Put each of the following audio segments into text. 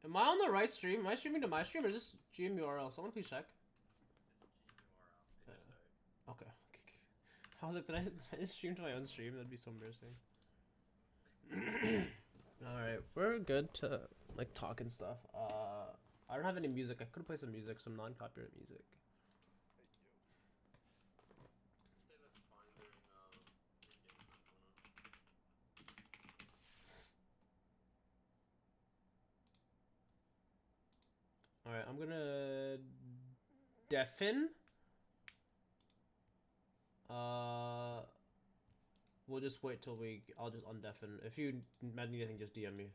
Am I on the right stream? Am I streaming to my stream or is this GMU RL? Someone please check. It's GMU RL. It just started. Okay. I was like, did I just stream to my own stream? That'd be so embarrassing. Alright, we're good to like talk and stuff. I don't have any music. I could play some music, some non-copyright music. Alright, I'm gonna deafen. We'll just wait till I'll just undeafen. If you need anything, just DM me.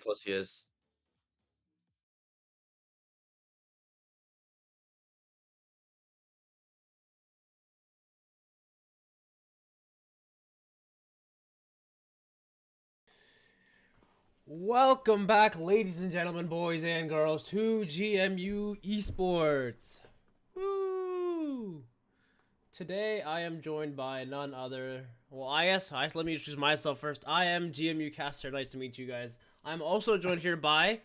Plus he is. Welcome back, ladies and gentlemen, boys and girls, to GMU Esports. Woo! Today I am joined by none other. Well, let me introduce myself first. I am GMU Caster. Nice to meet you guys. I'm also joined here by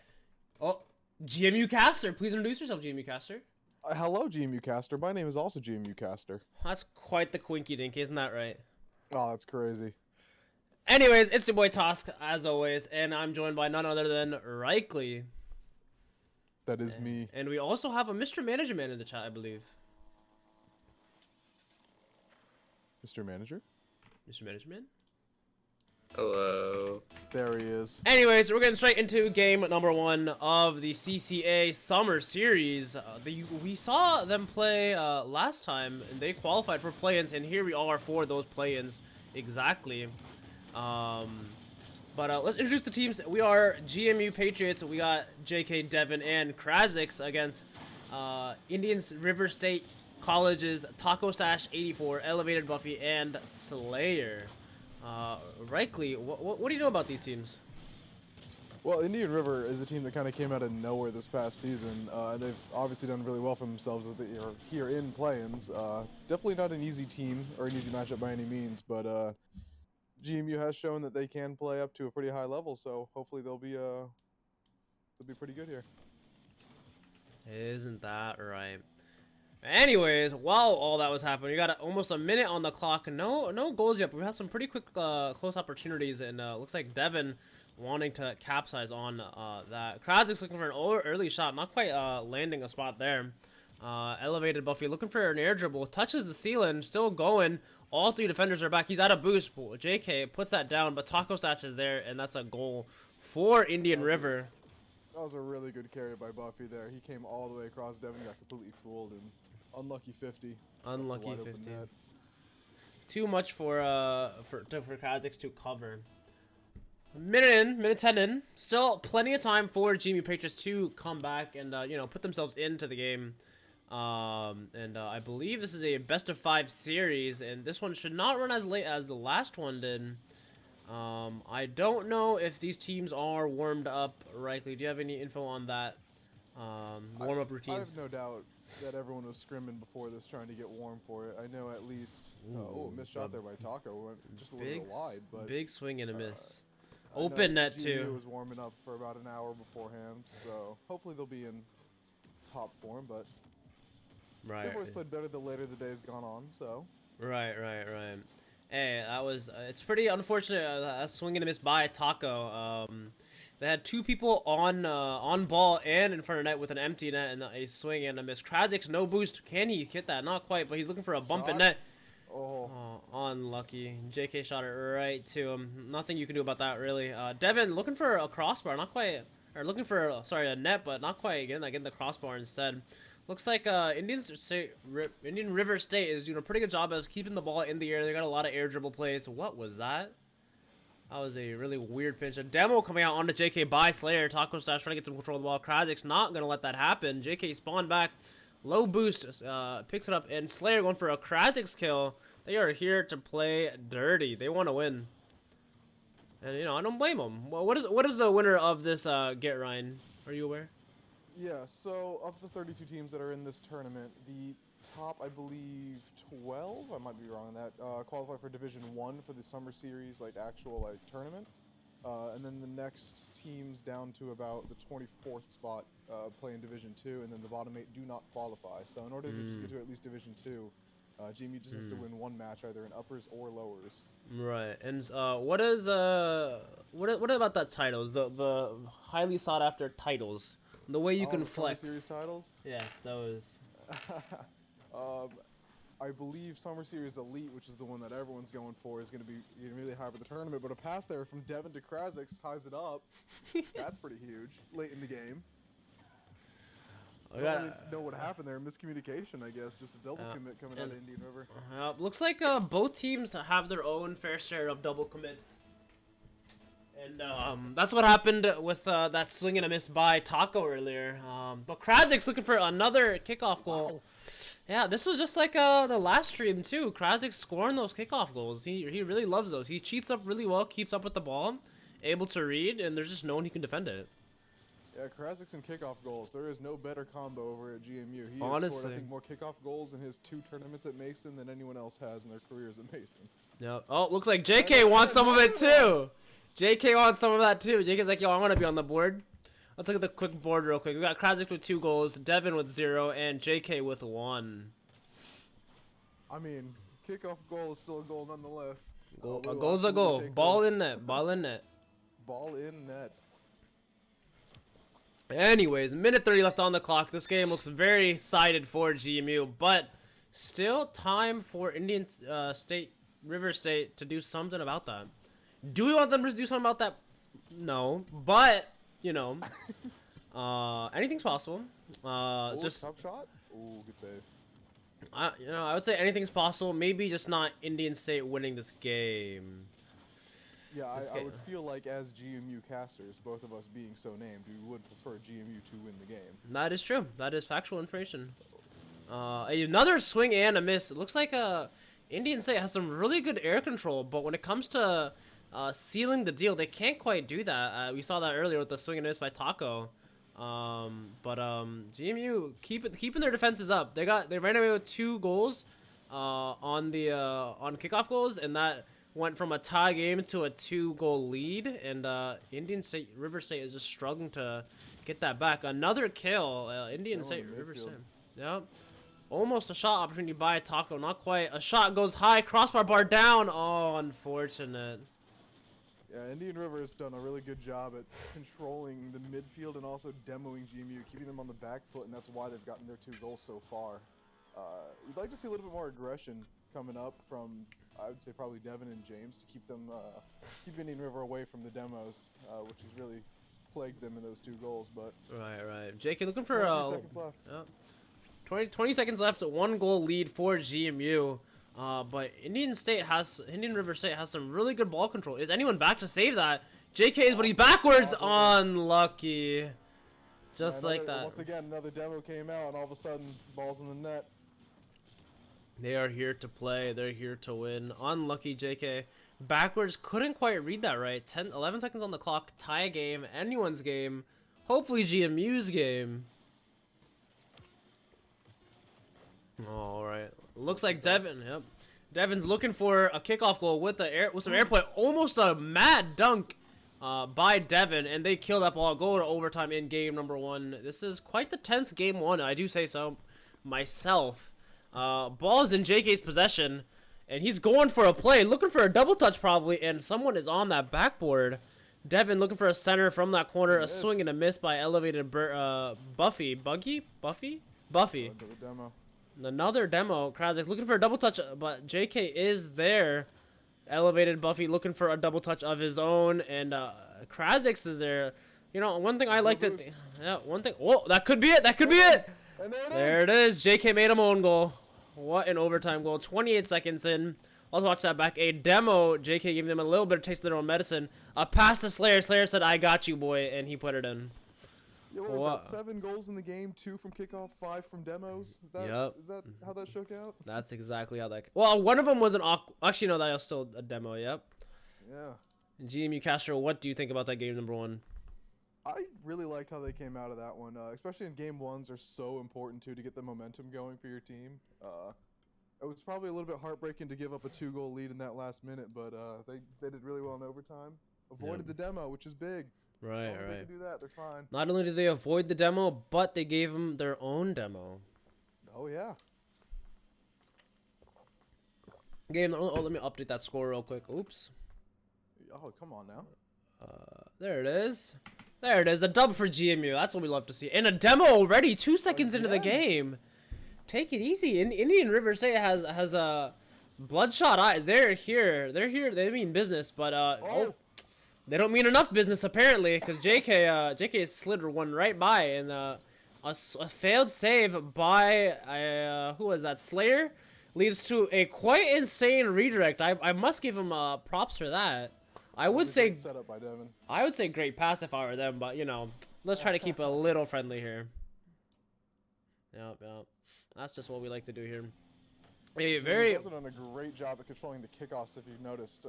GMU Caster. Please introduce yourself, GMU Caster. Hello, GMU Caster. My name is also GMU Caster. That's quite the quinky dink, isn't that right? Oh, that's crazy. Anyways, it's your boy Tosk, as always, and I'm joined by none other than Reikley. That is me. And we also have a Mr. Management in the chat, I believe. Mr. Manager? Mr. Management? Hello. There he is. Anyways, we're getting straight into game number 1 of the CCA Summer Series. We saw them play last time, and they qualified for play-ins, and here we are for those play-ins exactly. Let's introduce the teams. We are GMU Patriots. We got JK, Devin, and Krazix against Indian River State College's Taco Sash 84, Elevated Buffy, and Slayer. Reikley, what do you know about these teams? Well, Indian River is a team that kind of came out of nowhere this past season. They've obviously done really well for themselves as they are here in play-ins. Definitely not an easy team or an easy matchup by any means, but GMU has shown that they can play up to a pretty high level, so hopefully they'll be pretty good here. Isn't that right? Anyways, while all that was happening, we got almost a minute on the clock. No goals yet, but we have some pretty quick close opportunities, and looks like Devin wanting to capsize on that. Krazik's looking for an early shot, not quite landing a spot there. Elevated Buffy looking for an air dribble, touches the ceiling, still going. All 3 defenders are back. He's out of boost. JK puts that down, but Taco Sash is there, and that's a goal for Indian River. That was a really good carry by Buffy there. He came all the way across. Devin got completely fooled, and unlucky 50. Unlucky 50. Too much for Krazix to cover. Minute 10 in. Still plenty of time for GMU Patriots to come back and put themselves into the game. I believe this is a best of 5 series, and this one should not run as late as the last one did. I don't know if these teams are warmed up rightly. Do you have any info on that? Warm-up routines? I have no doubt that everyone was scrimming before this, trying to get warm for it. I know at least. Missed shot there by Taco. Went just a little bit wide, but big swing and a miss. Open net too. GMU was warming up for about an hour beforehand, so hopefully they'll be in top form. But they've always played better the later the day's gone on. So right. Hey, that was it's pretty unfortunate. A swing and a miss by Taco. They had 2 people on ball and in front of net with an empty net and a swing and a miss. Krazix, no boost. Can he hit that? Not quite, but he's looking for a bump in net. Oh, unlucky. JK shot it right to him. Nothing you can do about that, really. Devin looking for a crossbar, not quite, or looking for a net, but not quite getting the crossbar instead. Looks like Indian River State is doing a pretty good job of keeping the ball in the air. They got a lot of air dribble plays. What was that? That was a really weird pinch. A demo coming out onto JK by Slayer. Taco Sash trying to get some control of the ball. Krazik's not going to let that happen. JK spawned back. Low boost. Picks it up. And Slayer going for a Krazik's kill. They are here to play dirty. They want to win. And I don't blame him. Well, what is the winner of this Get Ryan? Are you aware? Yeah, so of the 32 teams that are in this tournament, the top, I believe, 12, I might be wrong on that, qualify for Division 1 for the Summer Series, actual tournament. And then the next teams down to about the 24th spot play in Division 2, and then the bottom 8 do not qualify. So in order to just get to at least Division 2, GMU just has to win one match, either in uppers or lowers. Right. And what about that titles? The highly sought after titles. The way you can the flex. Summer Series titles? Yes, those. I believe Summer Series Elite, which is the one that everyone's going for, is going to be really high for the tournament. But a pass there from Devin to Krasix ties it up. That's pretty huge late in the game. I don't really know what happened there. Miscommunication, I guess. Just a double commit coming out of Indian River. Looks like both teams have their own fair share of double commits. And that's what happened with that swing and a miss by Taco earlier. But Krasix looking for another kickoff goal. Wow. Yeah, this was just like the last stream too. Krasix scoring those kickoff goals. He really loves those. He cheats up really well, keeps up with the ball, able to read, and there's just no one who can defend it. Yeah, Krasix and kickoff goals. There is no better combo over at GMU. He Honestly, has scored, I think, more kickoff goals in his 2 tournaments at Mason than anyone else has in their careers at Mason. Yeah. Oh, looks like JK wants some of it too. JK wants some of that too. JK's like, yo, I want to be on the board. Let's look at the quick board real quick. We got Krasix with 2 goals, Devin with 0, and JK with 1. I mean, kickoff goal is still a goal nonetheless. A goal's a goal. Ball in net. Ball in net. Ball in net. Anyways, minute 30 left on the clock. This game looks very sided for GMU, but still time for Indian River State to do something about that. Do we want them to do something about that? No, but anything's possible. Just top shot. Ooh, good save. I would say anything's possible. Maybe just not Indian State winning this game. Yeah, I would feel like as GMU casters, both of us being so named, we would prefer GMU to win the game. That is true. That is factual information. Another swing and a miss. It looks like Indian State has some really good air control, but when it comes to sealing the deal, they can't quite do that. We saw that earlier with the swing and miss by Taco. But GMU keeping their defenses up. They ran away with 2 goals on kickoff goals, and that went from a tie game to a 2-goal lead. And River State is just struggling to get that back. Another kill. Indian State River State. Yep. Almost a shot opportunity by Taco. Not quite. A shot goes high. Crossbar bar down. Oh, unfortunate. Yeah, Indian River has done a really good job at controlling the midfield and also demoing GMU, keeping them on the back foot, and that's why they've gotten their 2 goals so far. We'd like to see a little bit more aggression coming up from, I would say, probably Devin and James to keep keep Indian River away from the demos, which has really plagued them in those 2 goals. But right. JK looking for 20 seconds left. 20 seconds left. 1-goal lead for GMU. But Indian River State has some really good ball control. Is anyone back to save that? JK is, but he's backwards. Unlucky. Just like that. Once again, another demo came out, and all of a sudden, ball's in the net. They are here to play. They're here to win. Unlucky JK. Backwards, couldn't quite read that right. 11 seconds on the clock. Tie game. Anyone's game. Hopefully GMU's game. All right. Looks like Devin. Yep. Devin's looking for a kickoff goal with some air play. Almost a mad dunk by Devin, and they kill that ball. Go to overtime in game number 1. This is quite the tense game 1. I do say so myself. Ball's in JK's possession, and he's going for a play, looking for a double touch probably, and someone is on that backboard. Devin looking for a center from that corner. A swing and a miss by elevated Buffy. Buffy. Demo. Another demo. Krasix looking for a double touch, but JK is there. Elevated Buffy looking for a double touch of his own, and Krasix is there. One thing I liked it. Yeah, one thing. Oh, that could be it. That could be it. And there it is. JK made him own goal. What an overtime goal. 28 seconds in. Let's watch that back. A demo. JK gave them a little bit of taste of their own medicine. A pass to Slayer. Slayer said, "I got you, boy," and he put it in. Yeah, what was that? 7 goals in the game, 2 from kickoff, 5 from demos. Is that how that shook out? That's exactly how that. Well, one of them was an actually no, that was still a demo. Yep. Yeah. GMU Castro, what do you think about that game number 1? I really liked how they came out of that one, especially in game ones are so important too to get the momentum going for your team. It was probably a little bit heartbreaking to give up a 2-goal lead in that last minute, but they did really well in overtime. Avoided the demo, which is big. Right, As long as they right. can do that, they're fine. Not only did they avoid the demo, but they gave them their own demo. Oh yeah. Game. Oh, let me update that score real quick. Oops. Oh, come on now. There it is. There it is. A dub for GMU. That's what we love to see. And a demo already. 2 seconds into the game. Take it easy. Indian River State has a bloodshot eyes. They're here. They're here. They mean business, but they don't mean enough business apparently, because JK slid one right by, and a failed save by who was that, Slayer, leads to a quite insane redirect. I must give him props for that. I would say setup by Devin. I would say great pass if I were them, but you know, let's try to keep it a little friendly here. Yep. That's just what we like to do here. They've also done a great job at controlling the kickoffs. If you've noticed,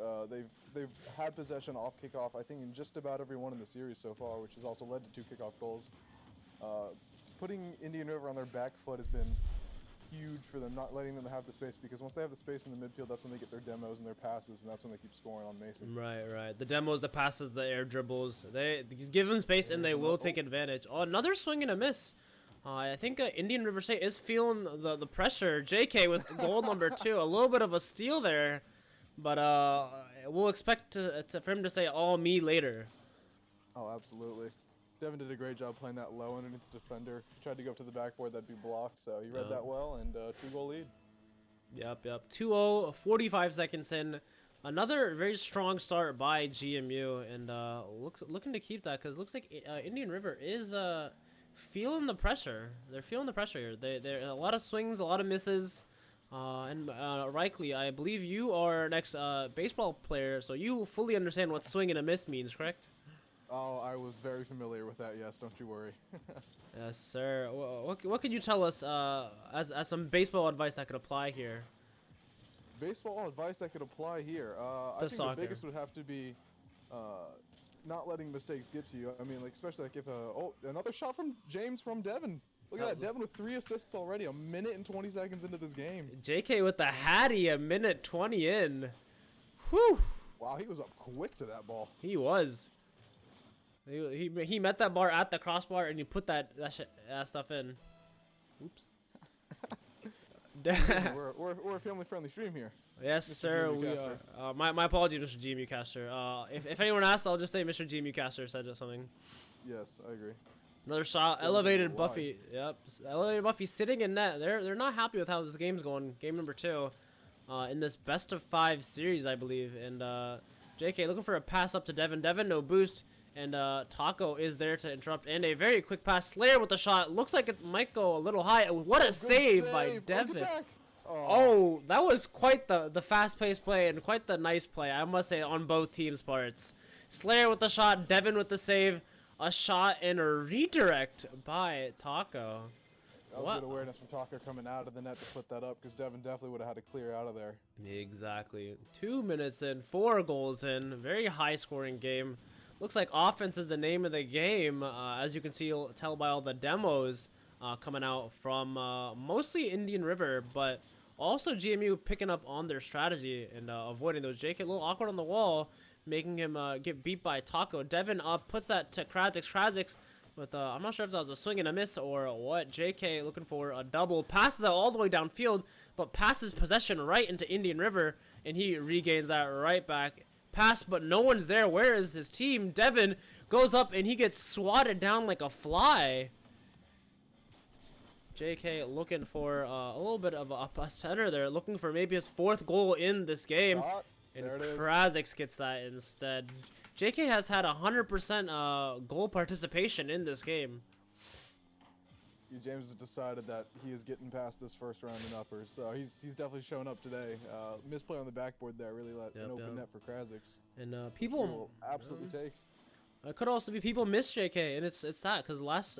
they've had possession off kickoff, I think, in just about every one in the series so far, which has also led to 2 kickoff goals. Putting Indian River on their back foot has been huge for them, not letting them have the space, because once they have the space in the midfield, that's when they get their demos and their passes, and that's when they keep scoring on Mason. Right. The demos, the passes, the air dribbles. They give them space and they will take advantage. Oh, another swing and a miss. I think Indian River State is feeling the pressure. JK with goal number 2. A little bit of a steal there, but we'll expect for him to say all me later. Oh, absolutely. Devin did a great job playing that low underneath the defender. Tried to go up to the backboard, that'd be blocked, so he read that well, and 2-goal lead. Yep. 2-0, 45 seconds in. Another very strong start by GMU, and looking to keep that, because it looks like Indian River is feeling the pressure. They're feeling the pressure here. They're a lot of swings, a lot of misses. And Reikley, I believe you are our next baseball player, so you fully understand what swing and a miss means, correct? Oh, I was very familiar with that, yes, don't you worry. Yes, sir. What can you tell us as some baseball advice that could apply here? Baseball advice that could apply here. I think soccer. the biggest would have to be not letting mistakes get to you. I mean, like, especially like if another shot from James from Devin. Look at that, Devin with 3 assists already, a minute and 20 seconds into this game. JK with the Hattie, a minute 20 in. Whew. Wow, he was up quick to that ball. He was. He met that bar at the crossbar, and you put that stuff in. Oops. we're a family-friendly stream here. Yes, Mr. sir, GMU we Caster. are. My apologies, Mr. GMU Caster. If anyone asks, I'll just say Mr. GMU Caster said something. Yes, I agree. Another shot, elevated Buffy. Yep, elevated Buffy sitting in net. They're not happy with how this game's going. Game number 2, in this best of 5 series, I believe. And JK looking for a pass up to Devin. Devin, no boost. And Taco is there to interrupt. And a very quick pass. Slayer with the shot. Looks like it might go a little high. What a save by Devin. Oh, that was quite the fast-paced play and quite the nice play, I must say, on both teams' parts. Slayer with the shot. Devin with the save. A shot and a redirect by Taco. That was good awareness from Taco coming out of the net to put that up, because Devin definitely would have had to clear out of there. Exactly. 2 minutes in, 4 goals in. Very high-scoring game. Looks like offense is the name of the game, as you can tell by all the demos coming out from mostly Indian River, but also GMU picking up on their strategy and avoiding those. JK a little awkward on the wall, making him get beat by Taco. Devin puts that to Krazix. Krazix with, I'm not sure if that was a swing and a miss or what. JK looking for a double. Passes that all the way downfield, but passes possession right into Indian River, and he regains that right back. Pass, but no one's there. Where is his team? Devin goes up and he gets swatted down like a fly. JK looking for a little bit of a spinner there, looking for maybe his 4th goal in this game. And Krazix gets that instead. JK has had 100% goal participation in this game. James has decided that he is getting past this first round in uppers, so he's definitely shown up today. Misplay on the backboard there really let an open net for Krazix. And people will absolutely take. It could also be people miss JK, and it's that because last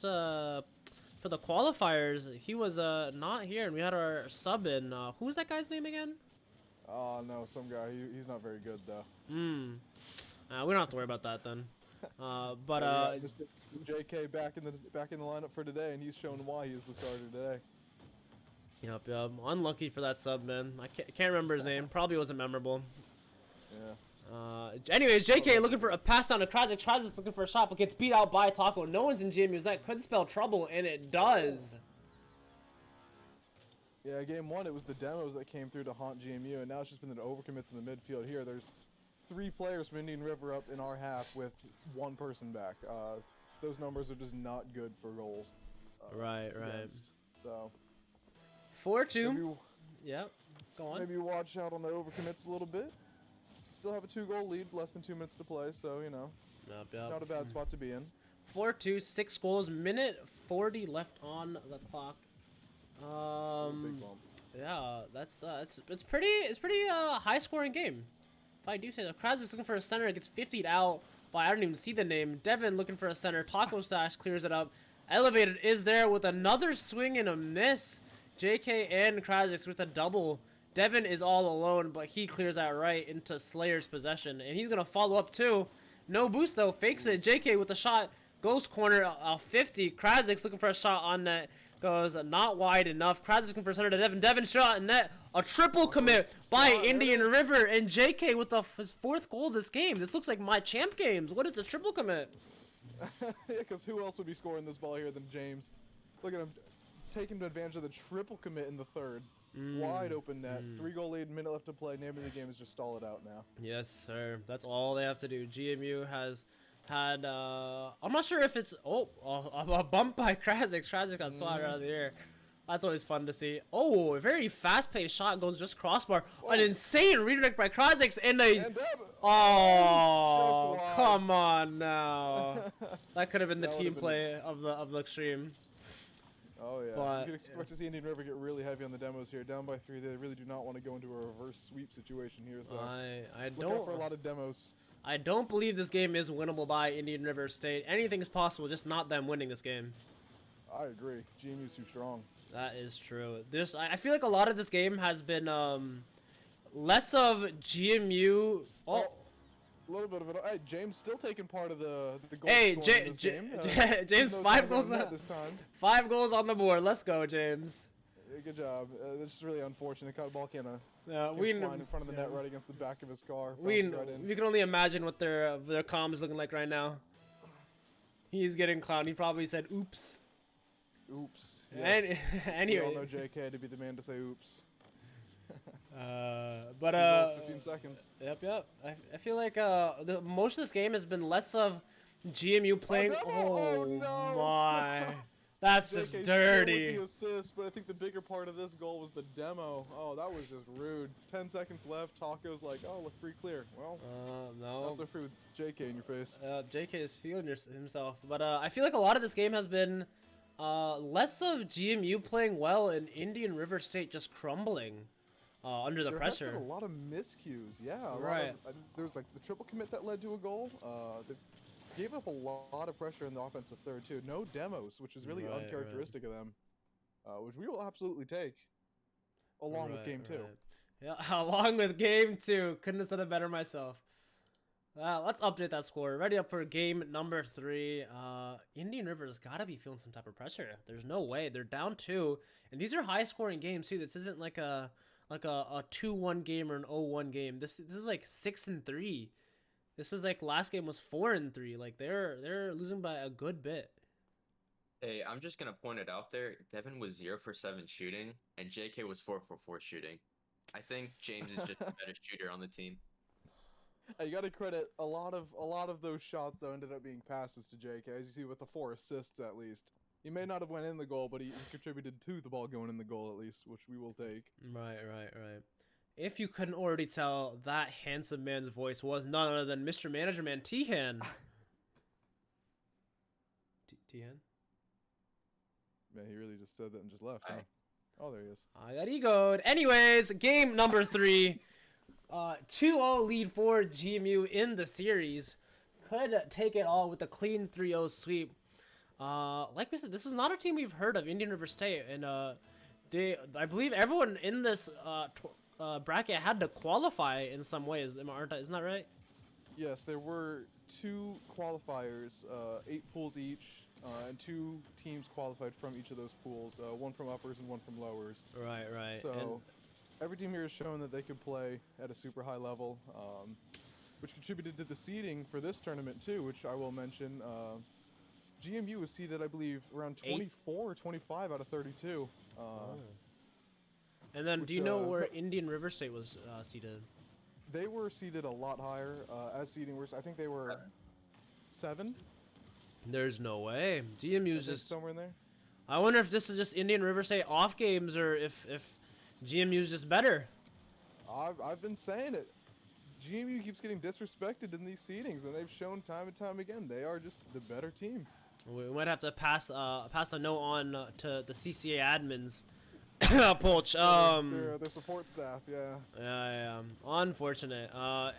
for the qualifiers he was not here, and we had our sub in. Who was that guy's name again? Oh no, some guy. He's not very good though. We don't have to worry about that then. But Yeah, we got Mr. JK back in the lineup for today, and he's shown why he's the starter today. Yep. Unlucky for that sub, man. I can't remember his name. Probably wasn't memorable. Yeah. Anyways, JK looking for a pass down to Krasik. Krasik's looking for a shot, but gets beat out by Taco. No one's in GMU's. That could spell trouble, and it does. Yeah, game one, it was the demos that came through to haunt GMU, and now it's just been the overcommits in the midfield here. There's 3 players from Indian River up in our half with 1 person back. Those numbers are just not good for goals. Right. Against. So 4-2. Yep. Go on. Maybe watch out on the overcommits a little bit. Still have a 2-goal lead, less than 2 minutes to play, so, you know, Yep. not a bad spot to be in. 4-2, 6 goals, minute 40 left on the clock. Big bump. Yeah, it's pretty high scoring game. If I do say so. Krasik's looking for a center, it gets 50'd out by I don't even see the name. Devin looking for a center. Taco Stash clears it up. Elevated is there with another swing and a miss. JK and Krasik with a double. Devin is all alone, but he clears that right into Slayer's possession, and he's gonna follow up too. No boost though, fakes it. JK with the shot, goes corner, 50. Krasik's looking for a shot on net, goes not wide enough. Krasik's looking for a center to Devin. Devin shot in net, a triple commit by Indian River, and JK with his 4th goal this game. This looks like my champ games. What is this triple commit? Yeah, because who else would be scoring this ball here than James? Look at him taking advantage of the triple commit in the 3rd. Wide open net, 3-goal lead, minute left to play. Name of the game is just stall it out now. Yes, sir. That's all they have to do. GMU has had, I'm not sure if it's, a bump by Krasik. Krasik got swatted out of the air. That's always fun to see. Oh, a very fast-paced shot goes just crossbar. An insane redirect by Krasik, and oh, come on now. That could have been the team play of the extreme. Oh yeah, But, you can expect to see Indian River get really heavy on the demos here. Down by 3, they really do not want to go into a reverse sweep situation here. So I look out for a don't. lot of demos. I don't believe this game is winnable by Indian River State. Anything is possible, just not them winning this game. I agree. GMU's too strong. That is true. I feel like a lot of this game has been less of GMU. Oh. A little bit of it. Hey, James still taking part of the goal Hey, scoring in this game. James, 5 goals this time. 5 goals on the board. Let's go, James. Yeah, good job. This is really unfortunate. Caught ball kind of We flying in front of the net right against the back of his car. we Right in. can only imagine what their comms looking like right now. He's getting clowned. He probably said, "Oops." Oops. And, Yes. anyway, We all know JK to be the man to say oops. but 15 seconds. Yep. I feel like most of this game has been less of GMU playing. Oh, no. My, that's just JK dirty. with the assist, but I think the bigger part of this goal was the demo. Oh, that was just rude. 10 seconds left. Taco's like, oh, look, free clear. Well, No. not so free with JK in your face. JK is feeling himself, but I feel like a lot of this game has been less of GMU playing well and Indian River State just crumbling under the There pressure. has been a lot of miscues. Yeah, Right. There was like the triple commit that led to a goal. They gave up a lot of pressure in the offensive third too. No demos, which is really Right, uncharacteristic of them, which we will absolutely take along with game 2. Yeah, along with game 2. Couldn't have said it better myself. Let's update that score. Ready up for game number 3. Indian River's got to be feeling some type of pressure. There's no way. They're down 2, and these are high-scoring games too. This isn't like a 2-1 game or an 0-1 game. This is like 6-3. This was like last game was 4-3. Like they're losing by a good bit. Hey, I'm just gonna point it out there. Devin was 0 for 7 shooting, and JK was 4 for 4 shooting. I think James is just a better shooter on the team. You got to credit a lot of those shots though ended up being passes to JK, as you see with the 4 assists at least. He may not have went in the goal, but he contributed to the ball going in the goal at least, which we will take. Right. If you couldn't already tell, that handsome man's voice was none other than Mr. Manager Man Tihan. Tihan? Man, he really just said that and just left, huh? Oh, there he is. I got egoed. Anyways, game number 3. 2-0 lead for GMU in the series. Could take it all with a clean 3-0 sweep. Like we said, this is not a team we've heard of, Indian River State, and I believe everyone in this bracket had to qualify in some ways. Isn't that right? Yes, there were 2 qualifiers, 8 pools each, and 2 teams qualified from each of those pools, one from uppers and one from lowers. Right, right. So every team here has shown that they could play at a super high level, which contributed to the seeding for this tournament too, which I will mention. GMU was seeded, I believe, around 24 or 25 out of 32. And then, which, do you know where Indian River State was seated? They were seeded a lot higher. As seeding was, I think they were 7. There's no way. GMU's just somewhere in there. I wonder if this is just Indian River State off games or if GMU's just better. I've been saying it. GMU keeps getting disrespected in these seedings, and they've shown time and time again they are just the better team. We might have to pass a note on to the CCA admins. Polch. Their support staff, yeah. Yeah. Unfortunate.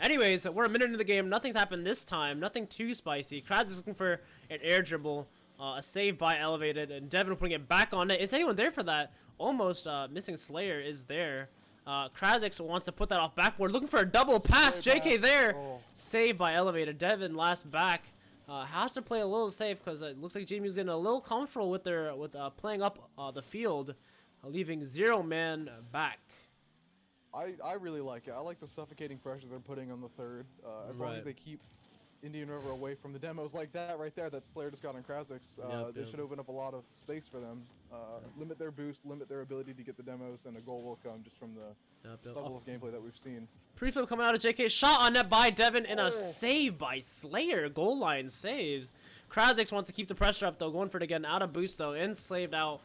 Anyways, we're a minute into the game. Nothing's happened this time. Nothing too spicy. Kraz is looking for an air dribble. A save by Elevated, and Devin putting it back on net. Is anyone there for that? Almost missing Slayer is there. Krazix wants to put that off backboard. Looking for a double pass. JK there. Oh. Saved by Elevated. Devin last back. Has to play a little safe because it looks like GMU's getting a little comfortable with playing up the field, leaving 0 man back. I really like it. I like the suffocating pressure they're putting on the third. As long as they keep Indian River away from the demos like that right there that Slayer just got on Krazix, they should open up a lot of space for them. Limit their boost, limit their ability to get the demos, and a goal will come just from the level of gameplay that we've seen. Preflip coming out of JK, shot on net by Devin, and a save by Slayer. Goal line saves. Krazix wants to keep the pressure up though, going for it again, out of boost though, and slaved out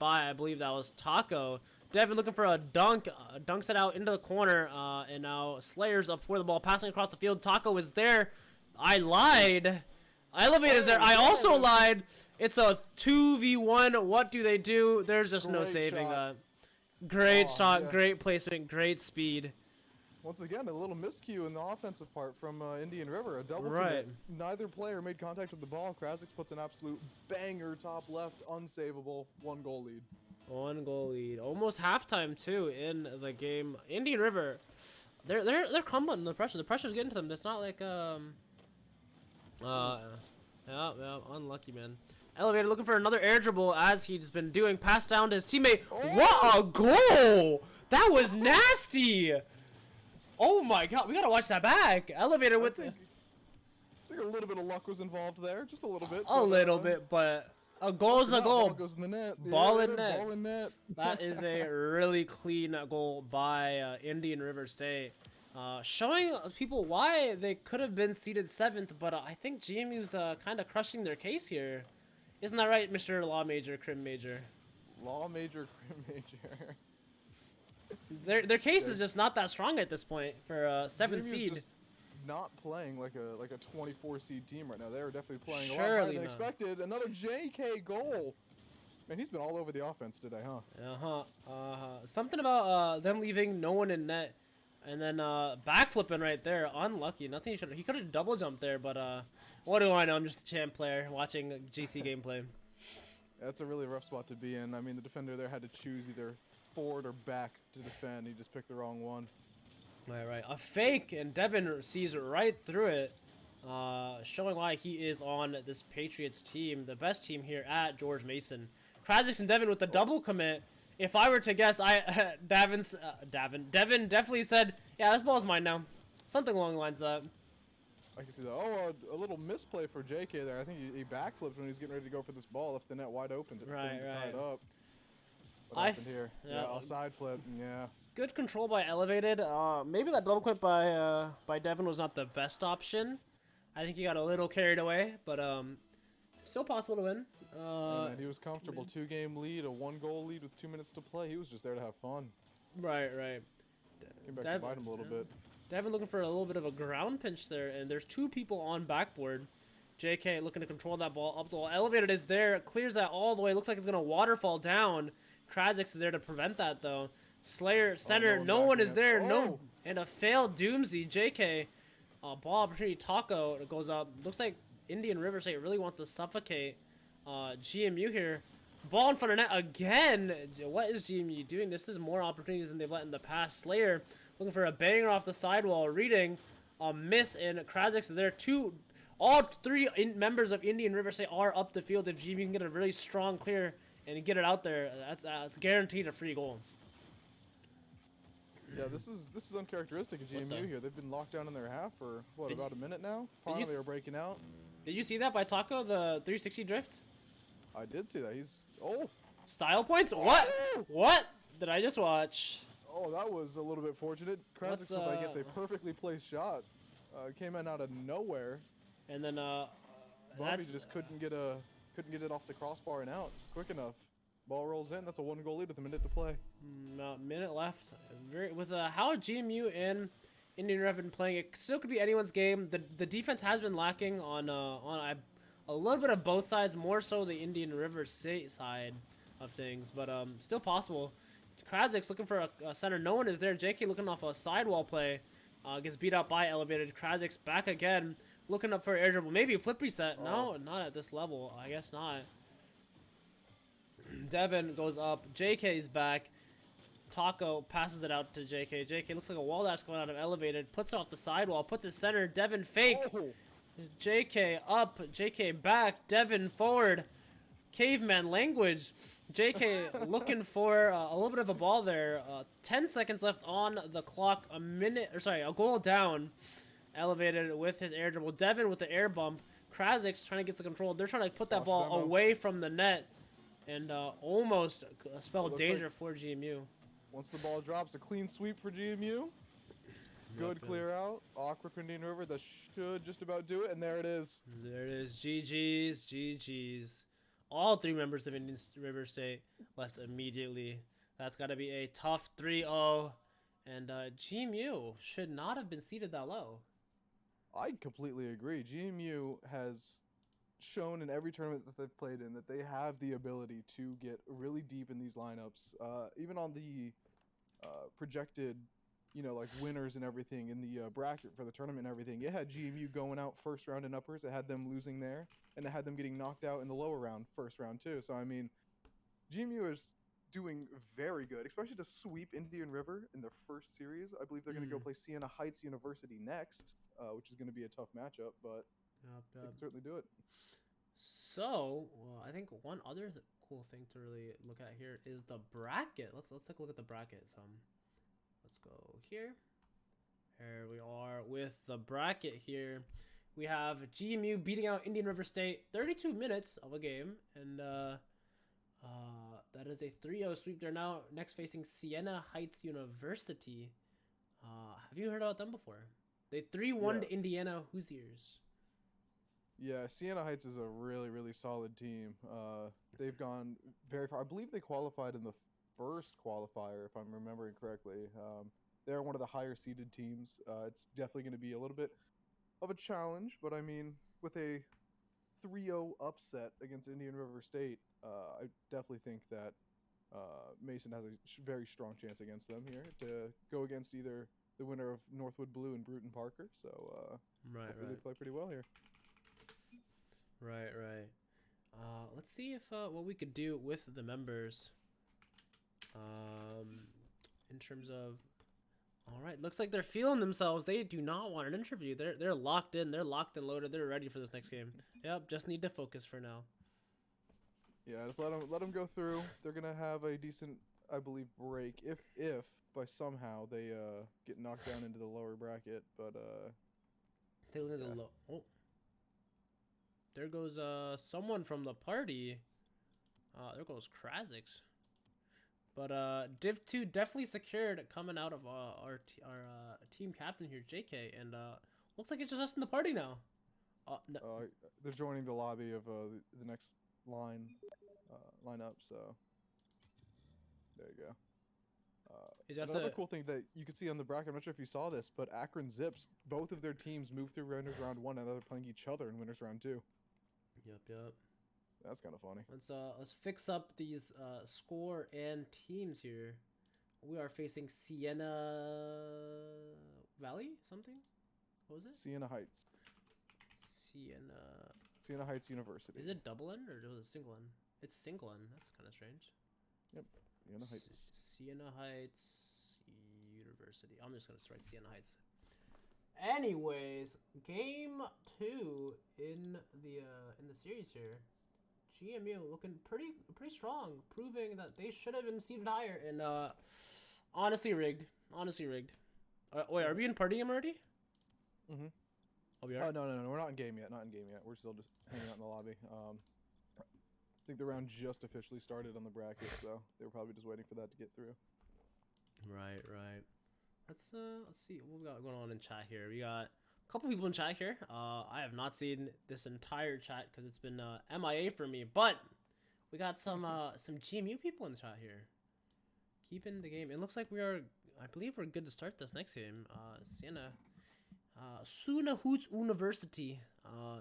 by, I believe that was Taco. Devin looking for a dunk, dunks it out into the corner, and now Slayer's up for the ball, passing across the field. Taco is there. I lied. Elevator's there. I also lied. It's a 2v1. What do they do? There's just no saving that. Great shot, great placement, great speed. Once again, a little miscue in the offensive part from Indian River. A double commit. Neither player made contact with the ball. Krazix puts an absolute banger top left, unsavable, 1 goal lead. 1 goal lead. Almost halftime too in the game. Indian River, they're crumbling the pressure. The pressure's getting to them. It's not like yeah, unlucky, man. Elevator looking for another air dribble as he's been doing. Pass down to his teammate. What a goal! That was nasty! Oh my god, we gotta watch that back. Elevator with I think a little bit of luck was involved there, just a little bit. A little bit, but a goal is a goal. Ball goes in the net. Ball in net. That is a really clean goal by Indian River State. Showing people why they could have been seeded 7th, but I think GMU's kind of crushing their case here. Isn't that right, Mr. Law Major, Crim Major? Law Major, Crim Major. Their case is just not that strong at this point for a 7th seed. Just not playing like a 24 seed team right now. They are definitely playing a lot Surely higher than expected. Another JK goal. Man, he's been all over the offense today, huh? Something about them leaving no one in net, and then backflipping right there. Unlucky. Nothing. He could have double jumped there, but what do I know? I'm just a champ player watching GC gameplay. That's a really rough spot to be in. I mean, the defender there had to choose either forward or back to defend. He just picked the wrong one. Right. A fake, and Devin sees right through it, showing why he is on this Patriots team, the best team here at George Mason. Krazix and Devin with the double commit. If I were to guess, Devin definitely said, yeah, this ball's mine now. Something along the lines of that. I can see that. Oh, a little misplay for JK there. I think he backflipped when he was getting ready to go for this ball, left the net wide open to tie it up. What happened here? Yeah, a side flip. Yeah. Good control by Elevated. Maybe that double clip by Devin was not the best option. I think he got a little carried away, but still possible to win. Man, he was comfortable. 2-game lead, a 1-goal lead with 2 minutes to play. He was just there to have fun. Right. Came back to bite him a little bit. Devin looking for a little bit of a ground pinch there, and there's 2 people on backboard. JK looking to control that ball up the wall. Elevated is there, clears that all the way. Looks like it's gonna waterfall down. Krazix is there to prevent that though. Slayer center, no one is there. No, and a failed Doomsy. JK, ball opportunity. Taco goes up. Looks like Indian River State really wants to suffocate GMU here. Ball in front of net again. What is GMU doing? This is more opportunities than they've let in the past. Slayer looking for a banger off the sidewall. Reading a miss, and Krasix is there. All three members of Indian River State are up the field. If GMU can get a really strong clear and get it out there, that's guaranteed a free goal. Yeah, this is uncharacteristic of GMU here. They've been locked down in their half for what, about a minute now. Finally, they were breaking out. Did you see that by Taco, the 360 drift? I did see that. Style points? What? What did I just watch? Oh, that was a little bit fortunate. Krasix with, I guess, a perfectly placed shot. Came in out of nowhere. And then Buffy just couldn't get it off the crossbar and out quick enough. Ball rolls in. That's a 1-goal lead with a minute to play. About a minute left. With how GMU and Indian River have been playing, it still could be anyone's game. The defense has been lacking on a little bit of both sides, more so the Indian River State side of things, but still possible. Krasix looking for a center. No one is there. JK looking off a sidewall play. Gets beat up by Elevated. Krasix back again. Looking up for air dribble. Maybe a flip reset. No, not at this level. I guess not. Devin goes up. JK's back. Taco passes it out to JK. JK looks like a wall dash going out of Elevated. Puts it off the sidewall. Puts it center. Devin fake. Oh. JK up. JK back. Devin forward. Caveman language. JK looking for a little bit of a ball there. 10 seconds left on the clock. A goal down. Elevated with his air dribble. Devin with the air bump. Krasix trying to get the control. They're trying to put that ball away from the net and almost spell danger for GMU. Once the ball drops, a clean sweep for GMU. Good clear out. Awkward for Indian River. That should just about do it. And there it is. There it is. GG's. GG's. All three members of Indian River State left immediately. That's got to be a tough 3-0. And GMU should not have been seated that low. I completely agree. GMU has shown in every tournament that they've played in that they have the ability to get really deep in these lineups. Even on the projected, like winners and everything in the bracket for the tournament and everything, it had GMU going out first round and uppers. It had them losing there, and it had them getting knocked out in the lower round, first round too. So I mean, GMU is doing very good, especially to sweep Indian River in their first series. I believe they're going to go play Siena Heights University next, which is going to be a tough matchup, but they can certainly do it. So, I think one other cool thing to really look at here is the bracket. Let's take a look at the bracket. So, let's go here. Here we are with the bracket here. We have GMU beating out Indian River State 32 minutes of a game, and that is a 3-0 sweep. They're now next facing Siena Heights University. Have you heard about them before? They 3-1 to Indiana Hoosiers. Yeah, Siena Heights is a really, really solid team. They've gone very far. I believe they qualified in the first qualifier, if I'm remembering correctly. They're one of the higher seeded teams. It's definitely going to be a little bit of a challenge, but I mean, with a 3-0 upset against Indian River State, I definitely think that Mason has a very strong chance against them here to go against either the winner of Northwood Blue and Bruton Parker. So hopefully they play pretty well here. Right. Let's see if what we could do with the members. In terms of, all right, looks like they're feeling themselves. They do not want an interview. They're locked in. They're locked and loaded. They're ready for this next game. Yep, just need to focus for now. Yeah, just let them go through. They're gonna have a decent, I believe, break if by somehow they get knocked down into the lower bracket. But take a look at the low. Oh. There goes someone from the party. There goes Krasix. But Div 2 definitely secured coming out of our team captain here, JK, and looks like it's just us in the party now. No. They're joining the lobby of the next line up. So there you go. Another cool thing that you can see on the bracket, I'm not sure if you saw this, but Akron Zips, both of their teams moved through winners round 1, and now they're playing each other in winners round 2. Yep. That's kind of funny. Let's fix up these score and teams here. We are facing Siena Valley something. What was it? Siena Heights. Siena Siena Heights University. Is it double N or is it single N? It's single N. That's kind of strange. Yep. Siena Heights. Siena Heights University. I'm just gonna write Siena Heights. Anyways, game 2 in the series here. GMU looking pretty strong, proving that they should have been seeded higher. And honestly rigged. Honestly rigged. Wait, are we in party game already? Mm-hmm. Oh, we are? Oh, no. We're not in game yet. Not in game yet. We're still just hanging out in the lobby. I think the round just officially started on the bracket, so they were probably just waiting for that to get through. Right. Let's see what we got going on in chat here. We got a couple people in chat here. I have not seen this entire chat because it's been MIA for me, but we got some GMU people in the chat here. Keeping the game. It looks like I believe we're good to start this next game. Siena Hoots University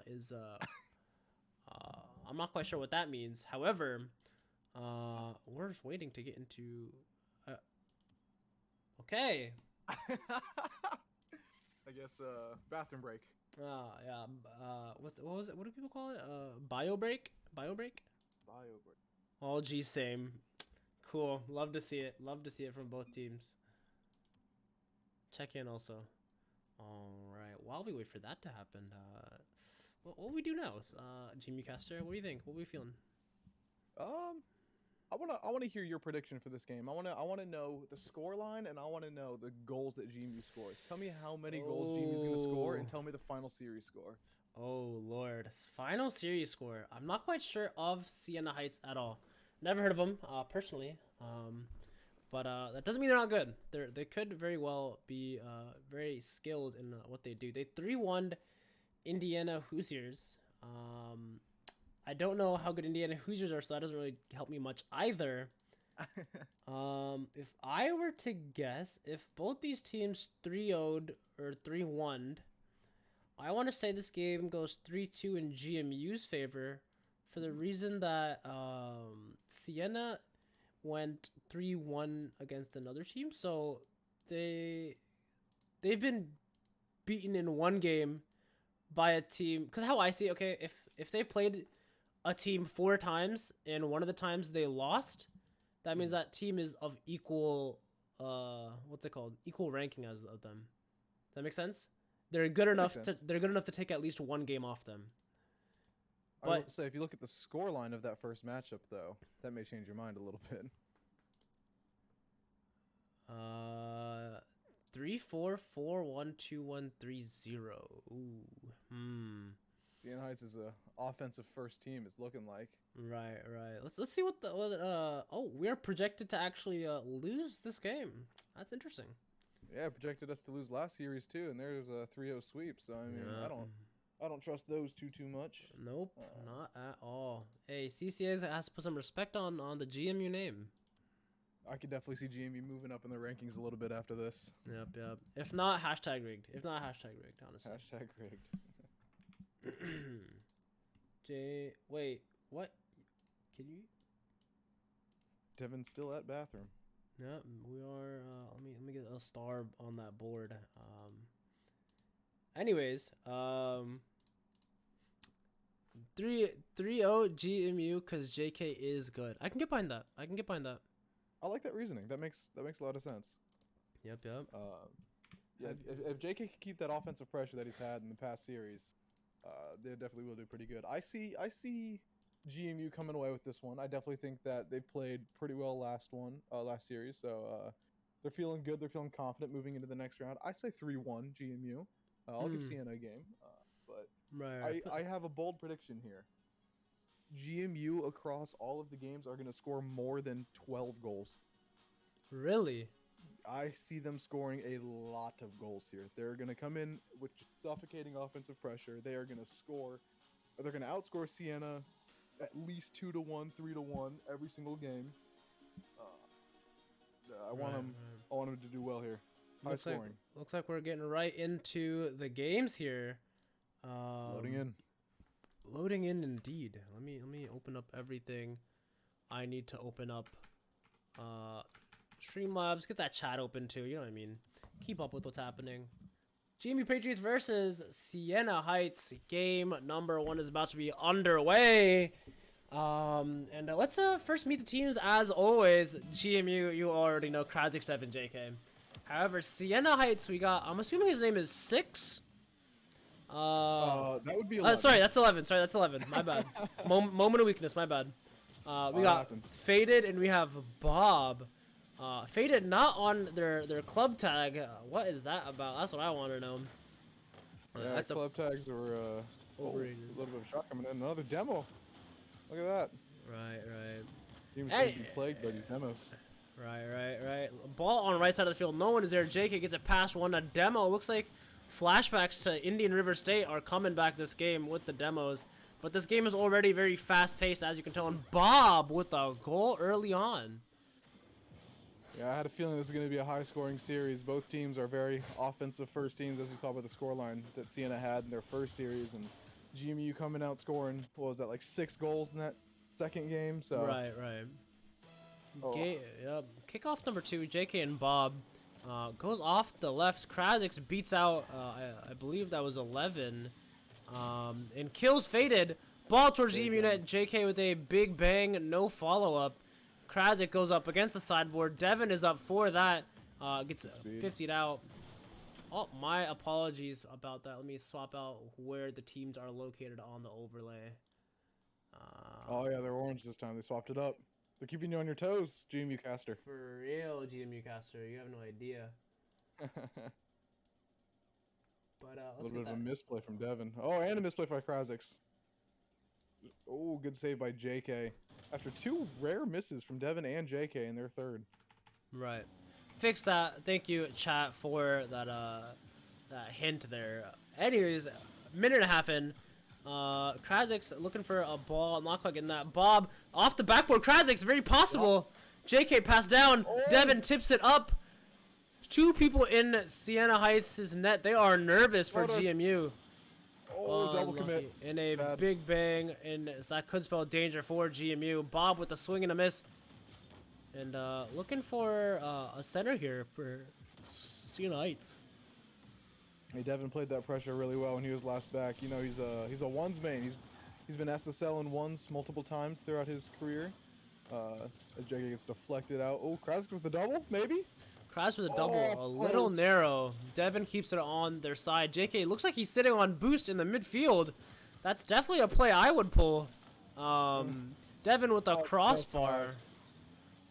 is I'm not quite sure what that means. However, we're just waiting to get into okay. I guess bathroom break. Yeah. What was it? What do people call it? Bio break. Bio break. Oh, geez, same. Cool. Love to see it. Love to see it from both teams. Check in also. All right. While we wait for that to happen, what will we do now? GMU Caster, what do you think? What are we feeling? I wanna hear your prediction for this game. I wanna know the score line, and I wanna know the goals that GMU scores. Tell me how many goals GMU's gonna score, and tell me the final series score. Oh Lord, final series score. I'm not quite sure of Siena Heights at all. Never heard of them personally. But that doesn't mean they're not good. They could very well be very skilled in what they do. They 3-1'd Indiana Hoosiers. I don't know how good Indiana Hoosiers are, so that doesn't really help me much either. If I were to guess, if both these teams 3-0'd or 3-1'd, I want to say this game goes 3-2 in GMU's favor for the reason that Siena went 3-1 against another team, so they've been beaten in one game by a team. Because how I see it, okay, if they played a team 4 times and one of the times they lost, that means that team is of equal equal ranking as of them. Does that make sense? They're good enough to take at least one game off them. I will say, if you look at the score line of that first matchup, though, that may change your mind a little bit. 3-4-4-1-2-1-3-0. Ooh. Siena Heights is a offensive first team. It's looking like. Right. Let's see what we are projected to actually lose this game. That's interesting. Yeah, projected us to lose last series too, and there's a 3-0 sweep. So I mean, I don't trust those too much. Nope, not at all. Hey, CCA has to put some respect on the GMU name. I could definitely see GMU moving up in the rankings a little bit after this. Yep. If not, hashtag rigged. Honestly. Hashtag rigged. Wait, what? Can you? Devin's still at bathroom. Yeah, we are. Let me get a star on that board. Anyways, 3-0 GMU because JK is good. I can get behind that. I like that reasoning. That makes a lot of sense. Yep. Yeah, if JK can keep that offensive pressure that he's had in the past series, they definitely will do pretty good. I see GMU coming away with this one. I definitely think that they played pretty well last series, so they're feeling good. They're feeling confident moving into the next round. I say 3-1 GMU. I'll give Siena a game, but I have a bold prediction here. GMU across all of the games are going to score more than 12 goals. Really? I see them scoring a lot of goals here. They're going to come in with suffocating offensive pressure. They are going to score. They're going to outscore Siena at least 2-1, 3-1 every single game. I want them to do well here. High scoring. Looks like we're getting right into the games here. Loading in indeed. Let me open up everything I need to open up. Streamlabs, get that chat open too. You know what I mean. Keep up with what's happening. GMU Patriots versus Siena Heights. Game number 1 is about to be underway. Let's first meet the teams as always. GMU, you already know, Krazik 7 JK. However, Siena Heights, we got, I'm assuming his name is 6. That would be 11. Sorry, that's 11. Sorry, that's 11. My bad. Moment of weakness, my bad. We got happens. Faded and we have Bob. Faded not on their club tag. What is that about? That's what I want to know. Yeah, That's club tags were overrated. a little bit of shock coming in. Another demo. Look at that. Right. Teams Hey. going to be plagued by these demos. Right. Ball on right side of the field. No one is there. JK gets it past one. A demo. Looks like flashbacks to Indian River State are coming back this game with the demos. But this game is already very fast-paced, as you can tell. And Bob with a goal early on. Yeah, I had a feeling this was going to be a high-scoring series. Both teams are very offensive first teams, as you saw by the scoreline that Siena had in their first series. And GMU coming out scoring, what was that, like 6 goals in that second game? So Right. Oh. Yep. Kickoff number 2, JK and Bob. Goes off the left. Krasix beats out, I believe that was 11. And kills Faded. Ball towards GMU net. JK with a big bang. No follow-up. Krasik goes up against the sideboard. Devin is up for that. Gets 50'd out. Oh, my apologies about that. Let me swap out where the teams are located on the overlay. Oh yeah, they're orange this time. They swapped it up. They're keeping you on your toes, GMU caster. For real, GMU caster. You have no idea. But A little bit of a misplay from Devin. Oh, and a misplay by Krasix. Oh, good save by JK. After 2 rare misses from Devin and JK in their third. Right. Fix that. Thank you, chat, for that that hint there. Anyways, minute and a half in. Krasix looking for a ball. Not quite getting that. Bob off the backboard. Krasix, very possible. JK passed down. Devin tips it up. 2 people in Siena Heights' net. They are nervous for GMU. Oh, double commit. In a big bang, and that could spell danger for GMU. Bob with a swing and a miss. And looking for a center here for Siena Heights. Hey, Devin played that pressure really well when he was last back. You know, he's a ones main. He's been SSL in ones multiple times throughout his career. As JK gets deflected out. Oh, Krasik with the double, maybe? Krasik with a double, a little narrow. Devin keeps it on their side. JK looks like he's sitting on boost in the midfield. That's definitely a play I would pull. Devin with a crossbar.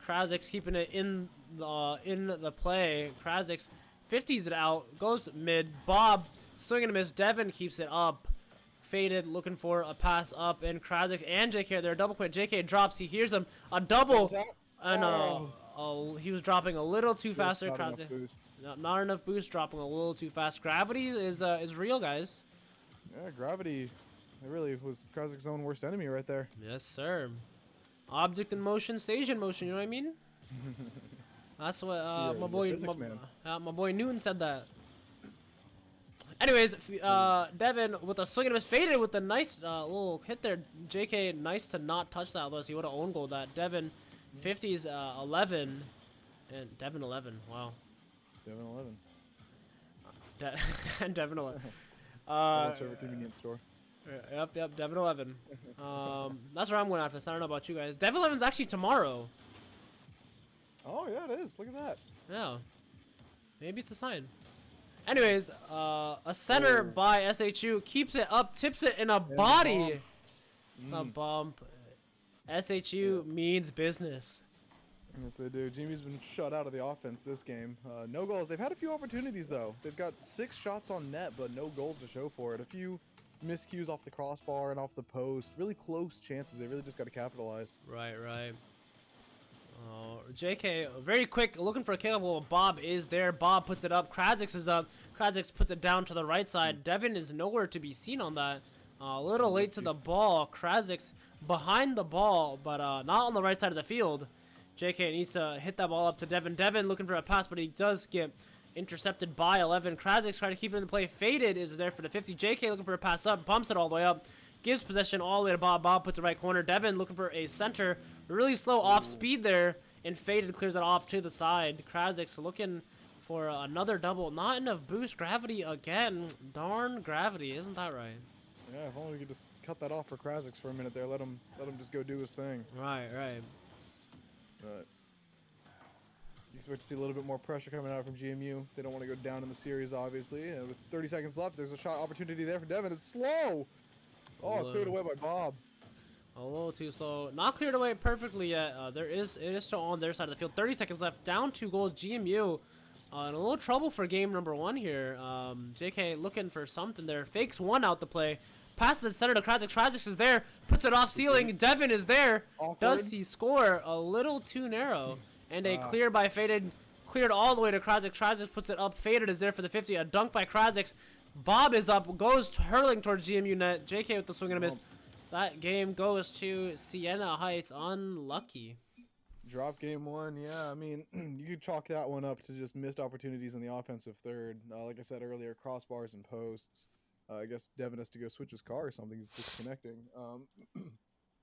Krasik's keeping it in the play. Krasik's 50s it out, goes mid. Bob swinging a miss. Devin keeps it up. Faded, looking for a pass up, and Krasik and JK, they're double quit. JK drops, he hears him, a double, and he was dropping a little too fast there. Krasik, not enough boost, dropping a little too fast. Gravity is real, guys. Yeah, gravity, it really was Krasik's own worst enemy right there. Yes, sir. Object in motion, stage in motion, you know what I mean? That's what my boy Newton said that. Anyways, Devin with a swing and a miss, Faded with a nice little hit there. JK, nice to not touch that, otherwise he would have own goal that. Devin, 50s 11, and Devin 11. Wow. Devin 11. And Devin 11. That's favorite convenience store. Yep, Devin 11. That's where I'm going after this. I don't know about you guys. Devin 11's actually tomorrow. Oh yeah, it is. Look at that. Yeah. Maybe it's a sign. Anyways, a center by SHU keeps it up, tips it in a body. A bump. SHU means business. Yes, they do. GMU's been shut out of the offense this game. No goals. They've had a few opportunities, though. They've got 6 shots on net, but no goals to show for it. A few miscues off the crossbar and off the post. Really close chances. They really just got to capitalize. Right. JK, very quick, looking for a kick. Well, Bob is there. Bob puts it up. Krasix is up. Krasix puts it down to the right side. Devin is nowhere to be seen on that. A little late to the ball. Krasix behind the ball, but not on the right side of the field. JK needs to hit that ball up to Devin. Devin looking for a pass, but he does get intercepted by 11. Krasix trying to keep it in the play. Faded is there for the 50. JK looking for a pass up, bumps it all the way up. Gives possession all the way to Bob. Bob puts it right corner. Devin looking for a center. Really slow off speed there. And Faded clears it off to the side. Krasix looking for another double. Not enough boost. Gravity again. Darn gravity. Isn't that right? Yeah, if only we could just cut that off for Krasix for a minute there. Let him just go do his thing. Right, right. But you expect to see a little bit more pressure coming out from GMU. They don't want to go down in the series, obviously. And with 30 seconds left, there's a shot opportunity there for Devin. It's slow. Oh, cleared away by Bob. A little too slow. Not cleared away perfectly yet. It is still on their side of the field. 30 seconds left. Down 2 goals. GMU in a little trouble for game number 1 here. JK looking for something there. Fakes one out the play. Passes it center to Krasix. Krasix is there. Puts it off ceiling. Devin is there. Awkward. Does he score? A little too narrow. And a clear by Faded. Cleared all the way to Krasix. Krasix puts it up. Faded is there for the 50. A dunk by Krasix. Bob is up. Goes hurling towards GMU net. JK with the swing and a miss. That game goes to Siena Heights. Unlucky. Drop game 1, yeah. I mean, you could chalk that one up to just missed opportunities in the offensive third. Like I said earlier, crossbars and posts. I guess Devin has to go switch his car or something. He's disconnecting.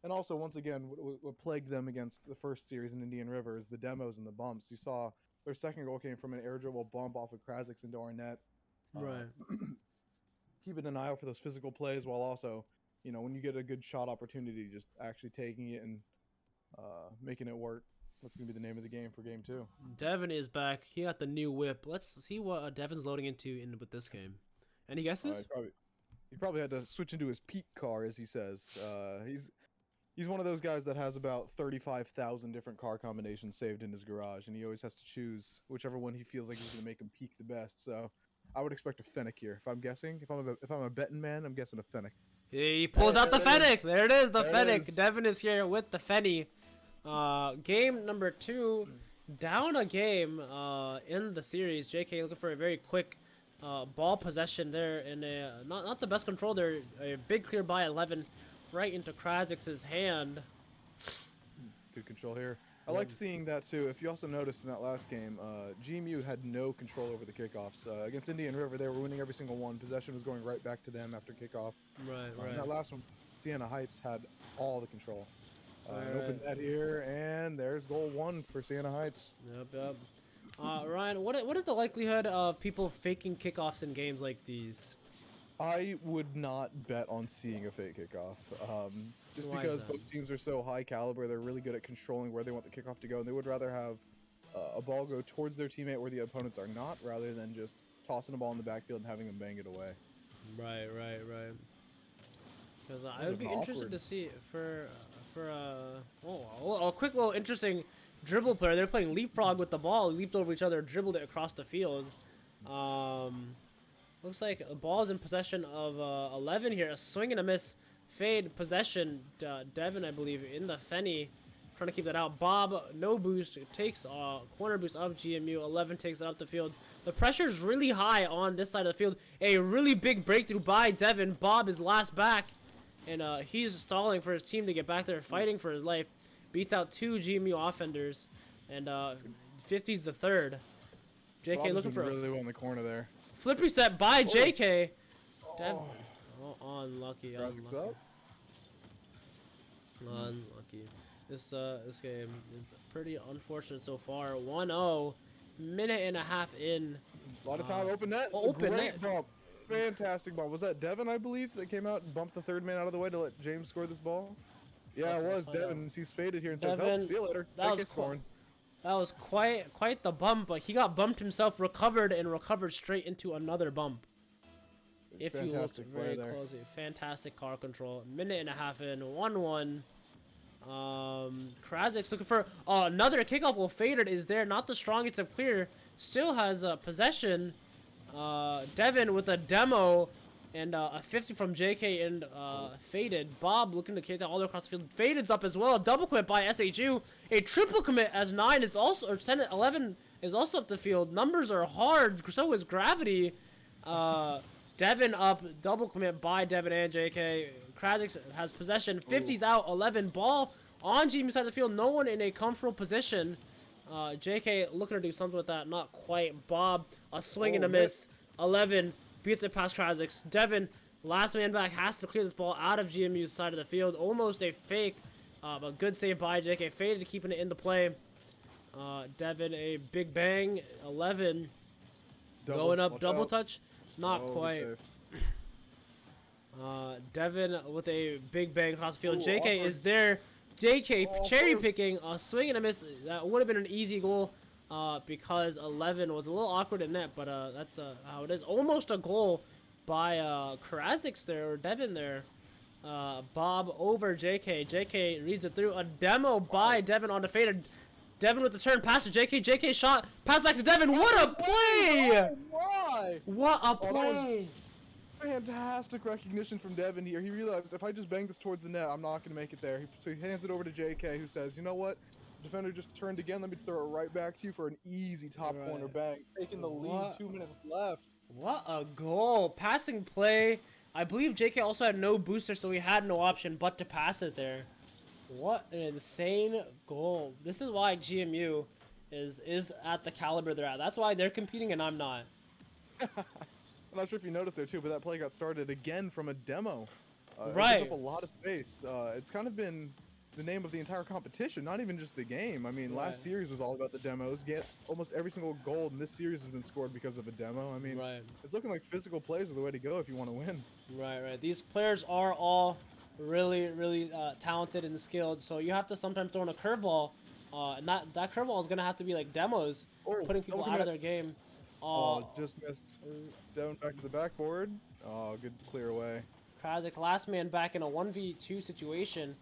And also, once again, what plagued them against the first series in Indian River is the demos and the bumps. You saw their second goal came from an air dribble bump off of Krasix into our net. Right. Keeping an eye out for those physical plays while also, you know, when you get a good shot opportunity, just actually taking it and making it work. That's going to be the name of the game for game 2. Devin is back. He got the new whip. Let's see what Devin's loading into with this game. Any guesses? He probably had to switch into his peak car, as he says. He's one of those guys that has about 35,000 different car combinations saved in his garage, and he always has to choose whichever one he feels like is going to make him peak the best. So I would expect a Fennec here. If I'm guessing, if I'm a betting man, I'm guessing a Fennec. He pulls out the Fennec. There it is, the There it Fennec. is. Devin is here with the Fenny. Game number 2, down a game in the series. JK looking for a very quick ball possession there, and not the best control there. A big clear by 11 right into Krasix's hand. Good control here. I liked seeing that too. If you also noticed in that last game, GMU had no control over the kickoffs. Against Indian River, they were winning every single one. Possession was going right back to them after kickoff. Right, That last one, Siena Heights had all the control. Right. Open that here, and there's goal 1 for Siena Heights. Yep. Ryan, what is the likelihood of people faking kickoffs in games like these? I would not bet on seeing a fake kickoff. Just Why is because that? both teams are so high caliber, they're really good at controlling where they want the kickoff to go, and they would rather have a ball go towards their teammate where the opponents are not, rather than just tossing a ball in the backfield and having them bang it away. Right. Because I That would be was interested awkward. to see a quick little interesting dribble player. They're playing leapfrog with the ball, leaped over each other, dribbled it across the field. Looks like the ball's in possession of 11 here. A swing and a miss, fade possession. Devin, I believe, in the Fenny, trying to keep that out. Bob, no boost, takes corner boost of GMU. 11 takes it up the field. The pressure's really high on this side of the field. A really big breakthrough by Devin. Bob is last back, and he's stalling for his team to get back there, fighting for his life. Beats out 2 GMU offenders, and 50's the third. JK Bob's looking doing for a really well in the corner there. flip reset by JK. Unlucky. Krasix up. Unlucky. This game is pretty unfortunate so far. 1-0. Minute and a half in. A lot of time. Open net. Open Great net. bump. Fantastic bump. Was that Devin, I believe, that came out and bumped the third man out of the way to let James score this ball? Yeah, Let's it was find out. Devin. He's faded here and says, Devin, "Help, see you later." that was JK scoring. That was quite the bump, but he got bumped himself, recovered straight into another bump. If you look Fantastic play very there. closely, fantastic car control. Minute and a half in, 1-1. Krasix looking for another kickoff. Well, Faded is there, not the strongest of clear. Still has possession. Devin with a demo and a 50 from JK and Faded. Bob looking to kick that all the way across the field. Faded's up as well. A double commit by SHU. A triple commit as 9 is also, or 10, 11 is also up the field. Numbers are hard. So is Gravity. Devin up, double commit by Devin and JK. Krasix has possession. 50's out, 11 ball on GMU side of the field. No one in a comfortable position. JK looking to do something with that. Not quite. Bob, a swing and a miss. 11 beats it past Krasix. Devin, last man back, has to clear this ball out of GMU's side of the field. Almost a fake, but good save by JK. Faded keeping it in the play. Devin, a big bang. 11 Going up watch double out. touch, not Oh, good quite. save. Devin with a big bang across the field. Ooh, JK awkward. is there. JK Oh, cherry close. picking, a swing and a miss. That would have been an easy goal because 11 was a little awkward in net, but that's how it is. Almost a goal by Krasix there, or Devin there. Bob over JK. JK reads it through. A demo by Devin on the faded. Devin with the turn, pass to JK. JK shot, pass back to Devin. What a play! Oh, why? What a that was- play! Fantastic recognition from Devin here. He realized if I just bang this towards the net, I'm not going to make it there. So he hands it over to JK, who says, you know what? The defender just turned again. Let me throw it right back to you for an easy top corner Right. bang. Taking the lead, What? 2 minutes left. What a goal. Passing play. I believe JK also had no booster, so he had no option but to pass it there. What an insane goal. This is why GMU is at the caliber they're at. That's why they're competing and I'm not. I'm not sure if you noticed there too, but that play got started again from a demo. It Right. took up a lot of space. It's kind of been the name of the entire competition, not even just the game. I mean, Right. last series was all about the demos. Almost every single goal in this series has been scored because of a demo. I mean, Right. it's looking like physical plays are the way to go if you want to win. Right. These players are all really talented and skilled, so you have to sometimes throw in a curveball. And that curveball is going to have to be like demos, Oh, putting people don't out of commit. their game. Oh, just missed. Down back to the backboard. Oh, good clear away. Krasix last man back in a 1v2 situation.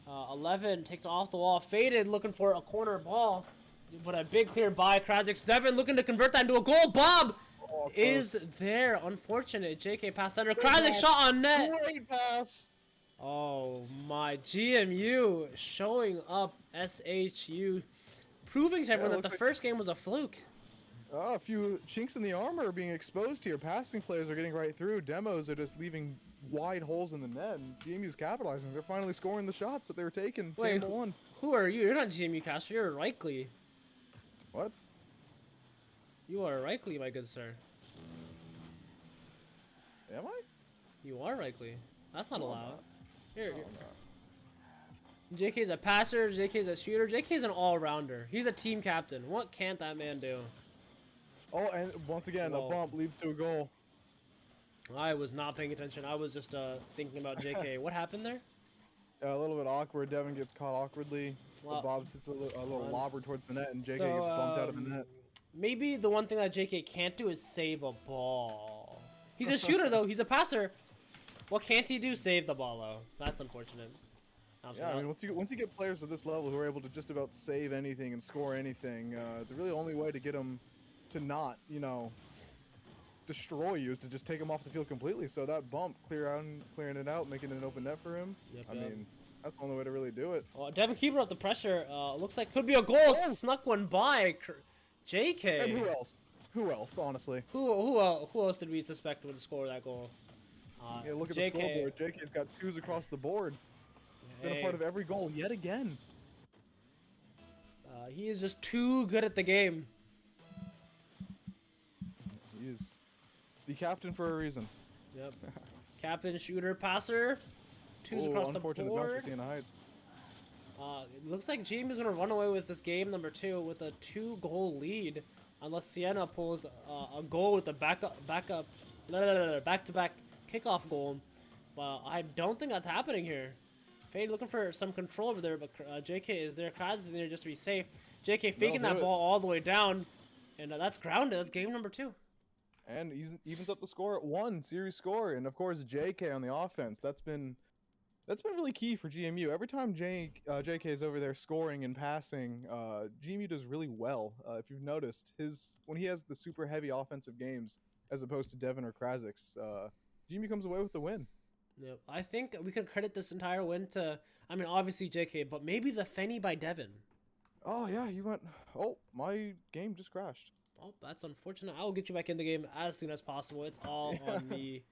11 takes off the wall, faded, looking for a corner ball, but a big clear by Krasix. Devin looking to convert that into a goal. Bob Oh, is close. there. Unfortunate. JK passed under. Good Krasix pass. shot on net. Great pass. Oh my, GMU showing up. SHU proving to everyone that looks the like- first game was a fluke. Oh, a few chinks in the armor are being exposed here. Passing players are getting right through. Demos are just leaving wide holes in the net. And GMU's capitalizing. They're finally scoring the shots that they were taking. Wait, Game one. Who are you? You're not GMU caster. You're Reichly. What? You are Reichly, my good sir. Am I? You are Reichly. That's not No, I'm allowed. not. Here, No, here. I'm not. JK's a passer, JK's a shooter, JK's an all-rounder. He's a team captain. What can't that man do? Oh, and once again, Whoa. a bump leads to a goal. I was not paying attention. I was just thinking about JK. What happened there? A little bit awkward. Devin gets caught awkwardly. Well, Bob sits a little run. lobber towards the net, and JK So, gets bumped out of the net. Maybe the one thing that JK can't do is save a ball. He's a shooter, though. He's a passer. What can't he do? Save the ball, though. That's unfortunate. Yeah, I mean, once you get players at this level who are able to just about save anything and score anything, the really only way to get them to not, destroy you is to just take them off the field completely. So that bump, clearing it out, making it an open net for him. Yep, I yep. mean, that's the only way to really do it. Well, Devin keeping up the pressure. Looks like could be a goal. Oh! Snuck one by JK. And who else? Who else, honestly? Who else did we suspect would score that goal? Yeah, look at JK. the scoreboard. JK's got 2s across the board. Been a Hey, part of every goal yet again. he is just too good at the game. He is the captain for a reason. Yep. Captain, shooter, passer. Twos Oh, across the unfortunate bounce for board. Siena Heights. It looks like James is gonna run away with this game number 2 with a 2-goal lead, unless Siena pulls a goal with a back-to-back kickoff goal. But I don't think that's happening here. Fade looking for some control over there, but JK is there. Kraz is in there just to be safe. JK faking They'll that do it. ball all the way down, and that's grounded. That's game number 2. And he evens up the score at 1 series score, and of course JK on the offense. That's been really key for GMU. Every time JK is over there scoring and passing, GMU does really well. If you've noticed, when he has the super heavy offensive games as opposed to Devin or Krasix, GMU comes away with the win. Yep. I think we could credit this entire win to, I mean, obviously JK, but maybe the Fenny by Devin. Oh yeah, you went. Oh, my game just crashed. Oh, that's unfortunate. I'll get you back in the game as soon as possible. It's all on me.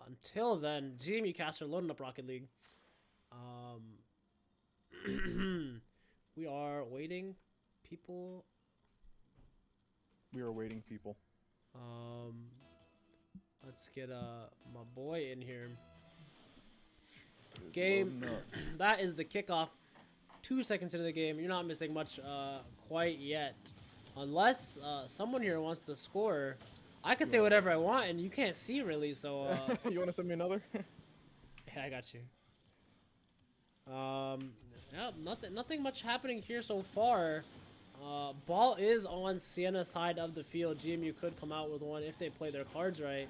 Until then, GMU caster loading up Rocket League. We are waiting. People. We are waiting, people. Let's get my boy in here. It is Game. loading up. That is the kickoff. 2 seconds into the game. You're not missing much quite yet. Unless someone here wants to score. I can say whatever I want, and you can't see really. So You want to send me another? yeah, I got you. Yeah, nothing much happening here so far. Ball is on Sienna's side of the field. GMU could come out with one if they play their cards right.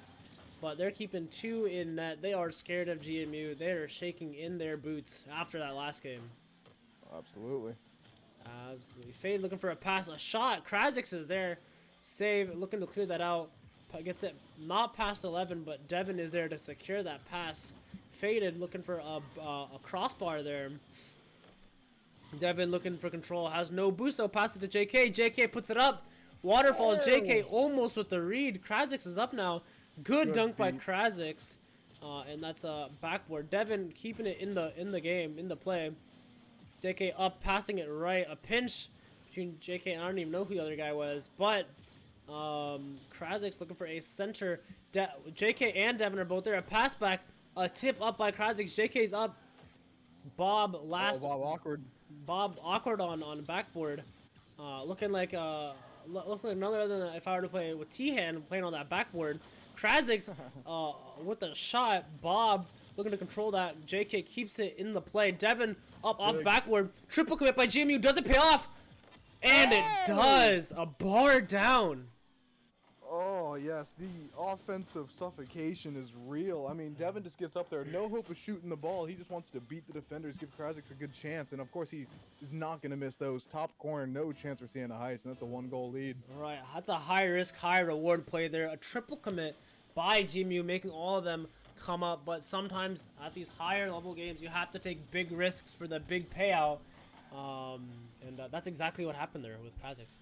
But they're keeping 2 in net. They are scared of GMU. They are shaking in their boots after that last game. Absolutely. Absolutely. Fade looking for a pass. A shot. Krasix is there. Save. Looking to clear that out. Gets it not past 11, but Devin is there to secure that pass. Faded looking for a crossbar there. Devin looking for control. Has no boost, so passes to JK. JK puts it up. Waterfall. Oh. JK almost with the read. Krasix is up now. Good dunk by beat. Krasix. And that's a backboard. Devin keeping it in the game, in the play. JK up, passing it right. A pinch between JK and I don't even know who the other guy was. But Krasix looking for a center. JK and Devin are both there. A pass back. A tip up by Krasix. JK's up. Bob last. Oh, Bob awkward. Bob awkward on backboard. Looking like another other than if I were to play with T-hand playing on that backboard. Krasix with the shot. Bob looking to control that. JK keeps it in the play. Devin up off backboard. Triple commit by GMU. Does it pay off? And it does. A bar down. Oh, yes. The offensive suffocation is real. I mean, Devin just gets up there. No hope of shooting the ball. He just wants to beat the defenders, give Krasix a good chance. And, of course, he is not going to miss those. Top corner, no chance for Sienna Heights. And that's a 1-goal lead. All right. That's a high-risk, high-reward play there. A triple commit by GMU, making all of them come up. But sometimes at these higher-level games, you have to take big risks for the big payout. And that's exactly what happened there with Krasix.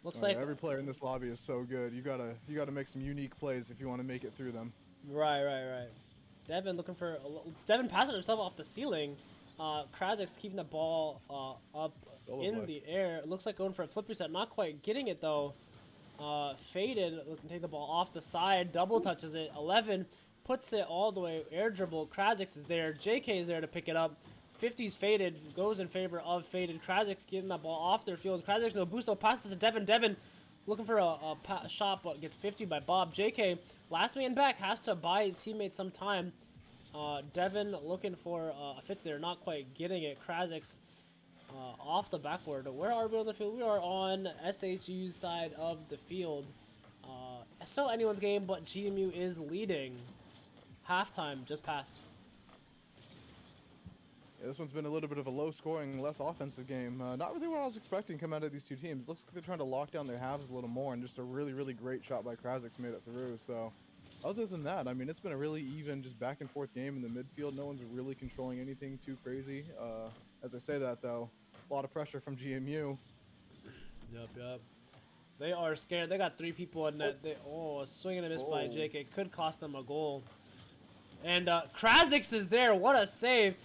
Looks like every player in this lobby is so good. You gotta make some unique plays if you want to make it through them. Right. Devin looking for Devin passing himself off the ceiling. Krasix keeping the ball up in the air. It looks like going for a flip reset. Not quite getting it though. Faded looking to take the ball off the side. Double touches it. 11 puts it all the way. Air dribble. Krasix is there. JK is there to pick it up. 50's Faded goes in favor of Faded. Krasix getting that ball off their field. Krasix no boost, though. Passes to Devin. Devin looking for a shot, but gets 50 by Bob. JK, last man back, has to buy his teammates some time. Devin looking for a 50 there, not quite getting it. Krasix off the backboard. Where are we on the field? We are on SHU's side of the field. Still anyone's game, but GMU is leading. Halftime just passed. Yeah, this one's been a little bit of a low-scoring, less offensive game. Not really what I was expecting coming out of these two teams. Looks like they're trying to lock down their halves a little more, and just a really, really great shot by Krasix made it through. So, other than that, I mean, it's been a really even, just back-and-forth game in the midfield. No one's really controlling anything too crazy. As I say that, though, a lot of pressure from GMU. Yep. They are scared. They got 3 people in net. A swing and a miss by JK. Could cost them a goal. And Krasix is there. What a save.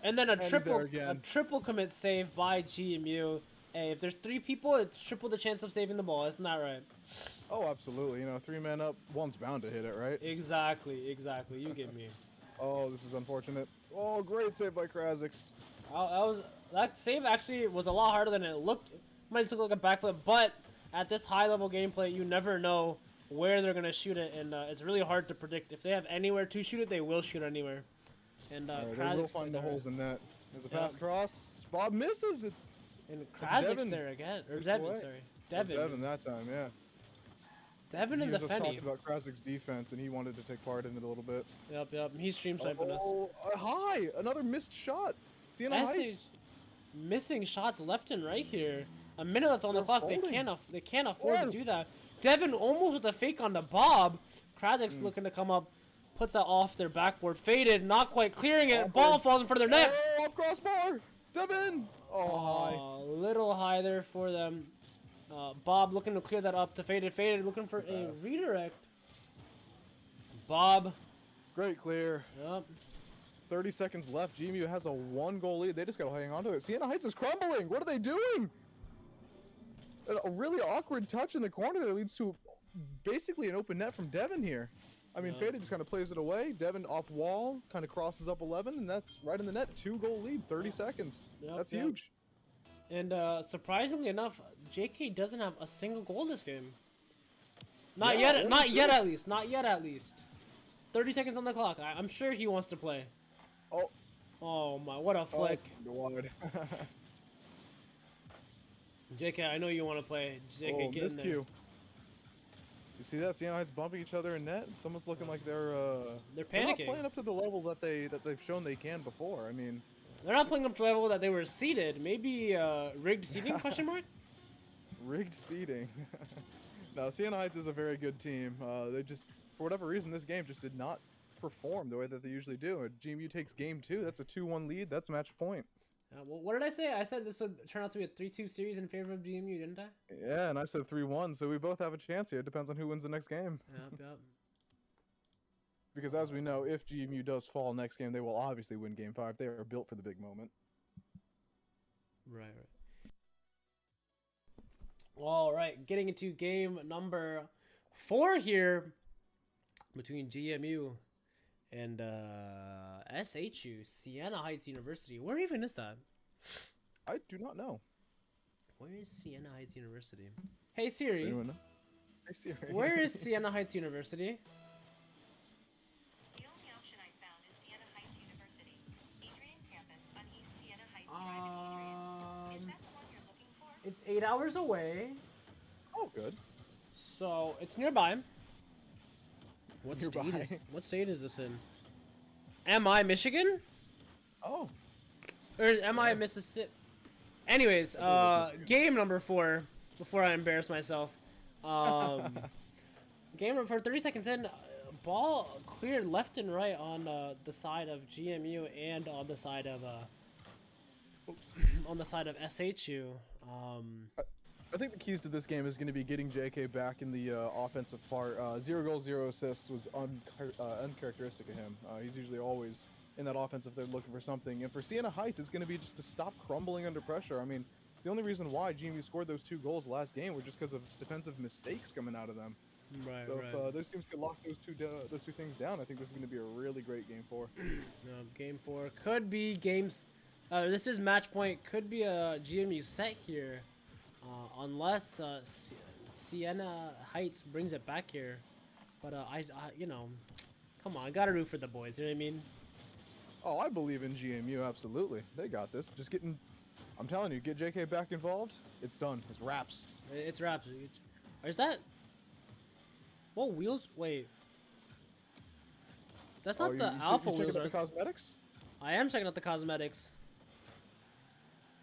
And then a triple commit save by GMU. Hey, if there's 3 people, it's triple the chance of saving the ball. Isn't that right? Oh, absolutely. 3 men up, one's bound to hit it, right? Exactly. You get me. Oh, this is unfortunate. Oh, great save by Krasix. That save actually was a lot harder than it looked. It might just look like a backflip, but at this high-level gameplay, you never know where they're gonna shoot it, and it's really hard to predict. If they have anywhere to shoot it, they will shoot anywhere. And they will find the holes in that. There's a pass across. Bob misses it. And Krasix there again. Or Devin, sorry. Devin that time, yeah. Devin in the Fenny. He just talked about Krasix's defense, and he wanted to take part in it a little bit. Yep. He's stream sniping us. Hi! Another missed shot. Sienna Heights. Missing shots left and right here. A minute left on the clock. They can't afford to do that. Devin almost with a fake on the Bob. Krasix looking to come up. Puts that off their backboard. Faded, not quite clearing it. Ball falls in front of their net. Oh, off crossbar. Devin. High. A little high there for them. Bob looking to clear that up to Faded. Faded looking for a redirect. Bob. Great clear. Yep. 30 seconds left. GMU has a 1-goal lead. They just got to hang on to it. Sienna Heights is crumbling. What are they doing? A really awkward touch in the corner that leads to basically an open net from Devin here. I mean, Faded just kind of plays it away. Devin off wall, kind of crosses up 11, and that's right in the net. 2-goal lead, 30 seconds. That's huge. And surprisingly enough, JK doesn't have a single goal this game. Not Yeah, yet. Not yet. serious. At least. Not yet. At least. 30 seconds on the clock. I'm sure he wants to play. Oh, Oh my! What a flick. oh, wide. JK, I know you want to play. JK, Oh, get in there. miscue. You see that? Siena Heights bumping each other in net. It's almost looking like they're They're they're not panicking. playing up to the level that they've shown they can before. I mean, They're not playing up to the level that they were seated. Maybe rigged seating? Question mark. rigged seating. No, Siena Heights is a very good team. They just, for whatever reason, this game just did not perform the way that they usually do. GMU takes game 2. That's a 2-1 lead. That's match point. Well, what did I say? I said this would turn out to be a 3-2 series in favor of GMU, didn't I? Yeah, and I said 3-1, so we both have a chance here. It depends on who wins the next game. Yep. Because as we know, if GMU does fall next game, they will obviously win game 5. They are built for the big moment. Right. All right, getting into game number 4 here between GMU and SHU, Siena Heights University. Where even is that? I do not know. Where is Siena Heights University? Hey Siri, Does anyone know? Hey, Siri. where is Siena Heights University? The only option I found is Siena Heights University, Adrian campus on East Siena Heights Drive in Adrian. Is that the one you're looking for? It's 8 hours away, Oh, good. so it's nearby. What Nearby. state is this in? Am I Michigan? Oh. Or am I Mississippi? Anyways, game number 4, before I embarrass myself. Game number 4, 30 seconds in, ball cleared left and right on the side of GMU and on the side of SHU. I think the keys to this game is going to be getting JK back in the offensive part. 0 goals, 0 assists was uncharacteristic of him. He's usually always in that offense if they're looking for something. And for Siena Heights, it's going to be just to stop crumbling under pressure. I mean, the only reason why GMU scored those 2 goals last game were just because of defensive mistakes coming out of them. Right, So if those teams could lock those two things down, I think this is going to be a really great game 4. Game 4 could be games. This is match point. Could be a GMU set here, unless Siena Heights brings it back here. But I come on, I gotta root for the boys. You know what I mean? Oh, I believe in GMU, absolutely. They got this. Just getting, I'm telling you, get JK back involved, it's done. It's wraps. It's wraps. Is that? What wheels? Wait. That's not the alpha you wheels. checking out the Right? cosmetics? I am checking out the cosmetics.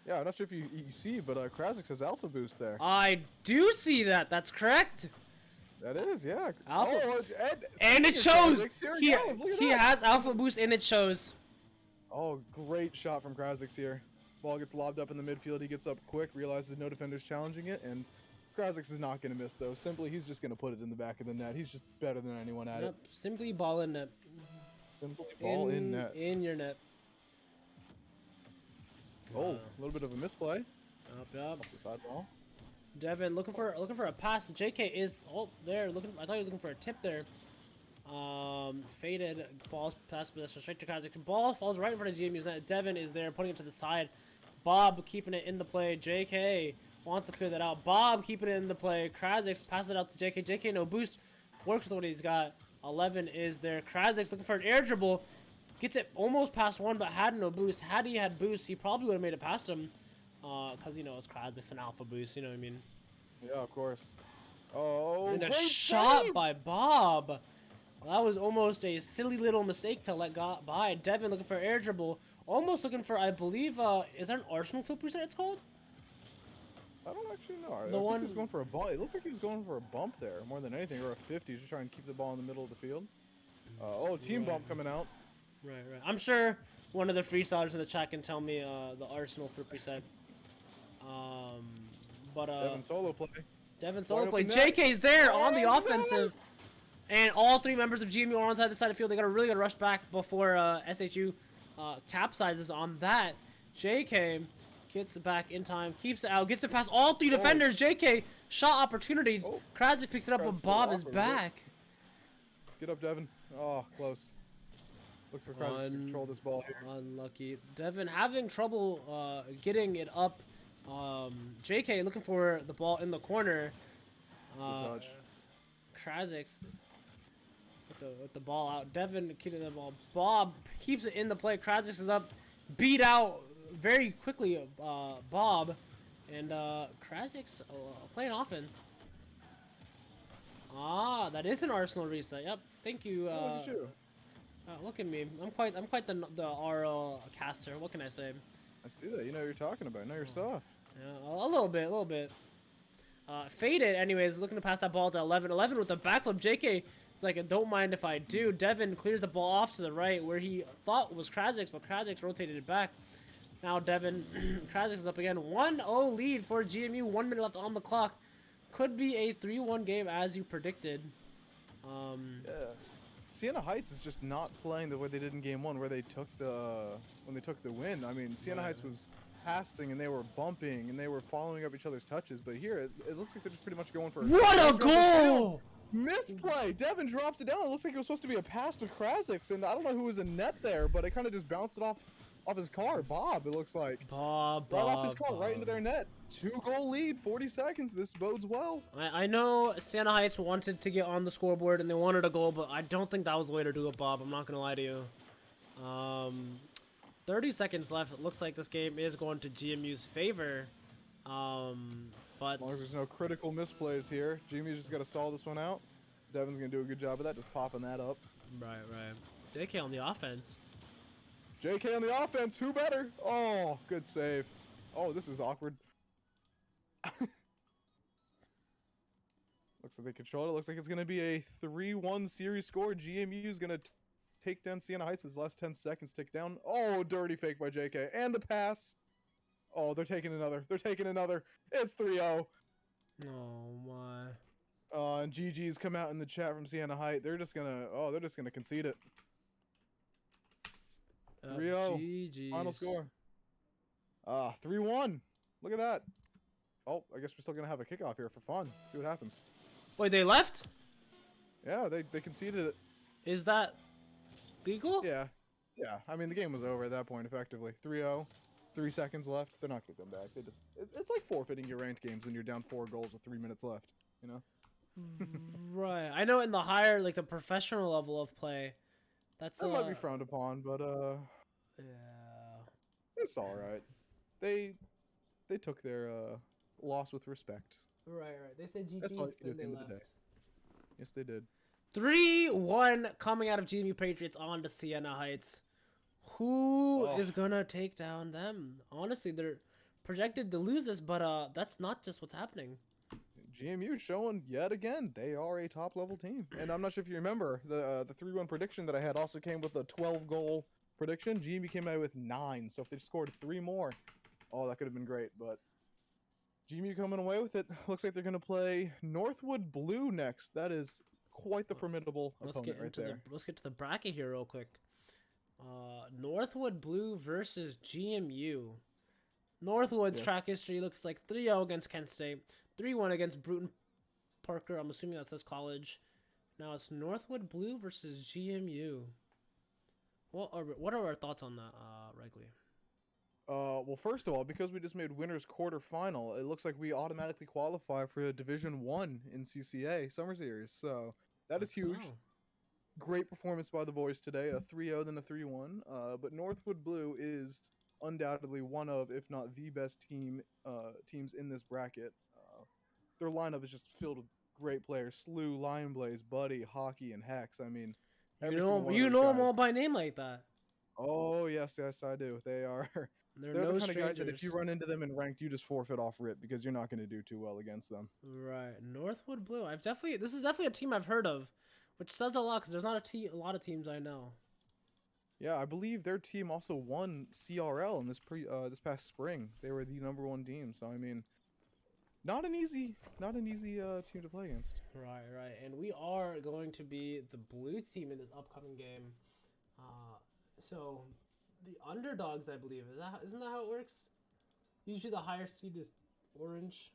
Yeah, I'm not sure if you see, but Krasik says Alpha Boost there. I do see that. That's correct. That is, yeah. Alpha. Oh, And it speaking of shows. Krasix, here it goes. Look at He that. has alpha boost and it shows. Oh, great shot from Krasix here. Ball gets lobbed up in the midfield. He gets up quick, realizes no defender's challenging it, and Krasix is not going to miss, though. Simply, he's just going to put it in the back of the net. He's just better than anyone at Yep. it. Simply ball in net. Simply ball in net. In your net. Oh, a little bit of a misplay. Up. Off the side ball. Devin looking for a pass. JK is there looking. I thought he was looking for a tip there. Faded ball pass possession straight to Krasik. Ball falls right in front of GMU's net. Devin is there putting it to the side. Bob keeping it in the play. JK wants to clear that out. Bob keeping it in the play. Krasik passes it out to JK. JK no boost. Works with what he's got. 11 is there. Krasik looking for an air dribble. Gets it almost past one, but had no boost. Had he had boost, he probably would have made it past him. Because, it's Krasix and alpha boost, you know what I mean? Yeah, of course. Oh, And a great shot save! by Bob. Well, that was almost a silly little mistake to let go by. Devin looking for air dribble. Almost looking for, I believe, is that an Arsenal flip reset it's called? I don't actually know. I The think one- he was going for a bump. It looked like he was going for a bump there more than anything, or a 50, just trying to keep the ball in the middle of the field. Team bump coming out. Right. I'm sure one of the freestylers in the chat can tell me the Arsenal flip reset. Devin solo play. Devin solo play. open net. JK's there on the Oh, offensive. And all 3 members of GMU are on the side of the field. They got to really rush back before SHU capsizes on that. JK gets it back in time, keeps it out, gets it past all 3 defenders. JK, shot opportunity. Oh. Krasik picks it up, Krasik but Bob is awkward, right? back. Get up, Devin. Oh, close. Look for Krasik to control this ball here. Unlucky. Devin having trouble getting it up. JK looking for the ball in the corner. Good touch. Krasix with the ball out. Devin keeping the ball. Bob keeps it in the play. Krasix is up, beat out very quickly. Bob, and Krasix playing offense. Ah, that is an Arsenal reset. Yep. Thank you. Look at you. Look at me. I'm quite the RL caster. What can I say? I see that. You know what you're talking about. Know your stuff. Yeah, a little bit. Faded, anyways, looking to pass that ball to 11. 11 with the backflip. JK is like, don't mind if I do. Devin clears the ball off to the right where he thought was Krasix, but Krasix rotated it back. Now Devin, Krasix is up again. 1-0 lead for GMU. 1 minute left on the clock. Could be a 3-1 game as you predicted. Yeah. Siena Heights is just not playing the way they did in game 1, where they took the win. I mean, Siena Heights was passing and they were bumping and they were following up each other's touches, but here it looks like they're just pretty much going for What a goal! Misplay! Devin drops it down. It looks like it was supposed to be a pass to Krasix, and I don't know who was in net there, but it kind of just bounced it off his car. Bob, it looks like. Bob, right off his car, right into their net. 2-goal lead, 40 seconds. This bodes well. I know Siena Heights wanted to get on the scoreboard and they wanted a goal, but I don't think that was the way to do it, Bob. I'm not going to lie to you. 30 seconds left. It looks like this game is going to GMU's favor. But As long as there's no critical misplays here, GMU's just got to stall this one out. Devin's going to do a good job of that, just popping that up. Right. JK on the offense. JK on the offense, who better? Oh, good save. Oh, this is awkward. Looks like they control it. Looks like it's going to be a 3-1 series score. GMU is going to take down Siena Heights. His last 10 seconds tick down. Oh, dirty fake by JK. And the pass. Oh, they're taking another. They're taking another. It's 3-0. Oh, my. And GG's come out in the chat from Siena Heights. They're just going to concede it. 3-0. GG's. Final score. 3-1. Look at that. Oh, I guess we're still going to have a kickoff here for fun. See what happens. Wait, they left? Yeah, they conceded it. Is that legal? Yeah. Yeah. I mean, the game was over at that point, effectively. 3-0. 3 seconds left. They're not going to come back. It's like forfeiting your ranked games when you're down 4 goals with 3 minutes left, you know? Right. I know in the higher, like the professional level of play, that might be frowned upon, but yeah. it's all right. They took their loss with respect. Right. They said GG's, That's all you can do then at the they end of the left. day. Yes, they did. 3-1 coming out of GMU Patriots on to Siena Heights. Who is gonna take down them? Honestly, they're projected to lose this, but that's not just what's happening. GMU showing yet again they are a top level team, and I'm not sure if you remember the 3-1 prediction that I had also came with a 12-goal prediction. GMU came out with 9, so if they scored 3 more, oh, that could have been great. But GMU coming away with it. Looks like they're gonna play Northwood Blue next. That is quite the formidable opponent right there. Let's get to the bracket here real quick. Northwood Blue versus GMU. Northwood's track history looks like 3-0 against Kent State, 3-1 against Bruton Parker. I'm assuming that says college. Now it's Northwood Blue versus GMU. What are our thoughts on that, Wrigley? Well, first of all, because we just made winners quarterfinal, it looks like we automatically qualify for a Division 1 in CCA Summer Series. So that is huge. Wow. Great performance by the boys today, a 3-0 then a 3-1. But Northwood Blue is undoubtedly one of, if not the best teams in this bracket. Their lineup is just filled with great players: Slew, Lion Blaze, Buddy, Hockey, and Hex. I mean, You know them all by name like that. Oh yes, I do. They're no the kind of guys that if strangers. you run into them in ranked, you just forfeit off rip because you're not going to do too well against them. Right, Northwood Blue. This is definitely a team I've heard of, which says a lot because there's not a lot of teams I know. Yeah, I believe their team also won CRL in this past spring. They were the #1 team. So I mean, not an easy team to play against. Right, and we are going to be the blue team in this upcoming game. So the underdogs, I believe, isn't that how it works? Usually the higher seed is orange.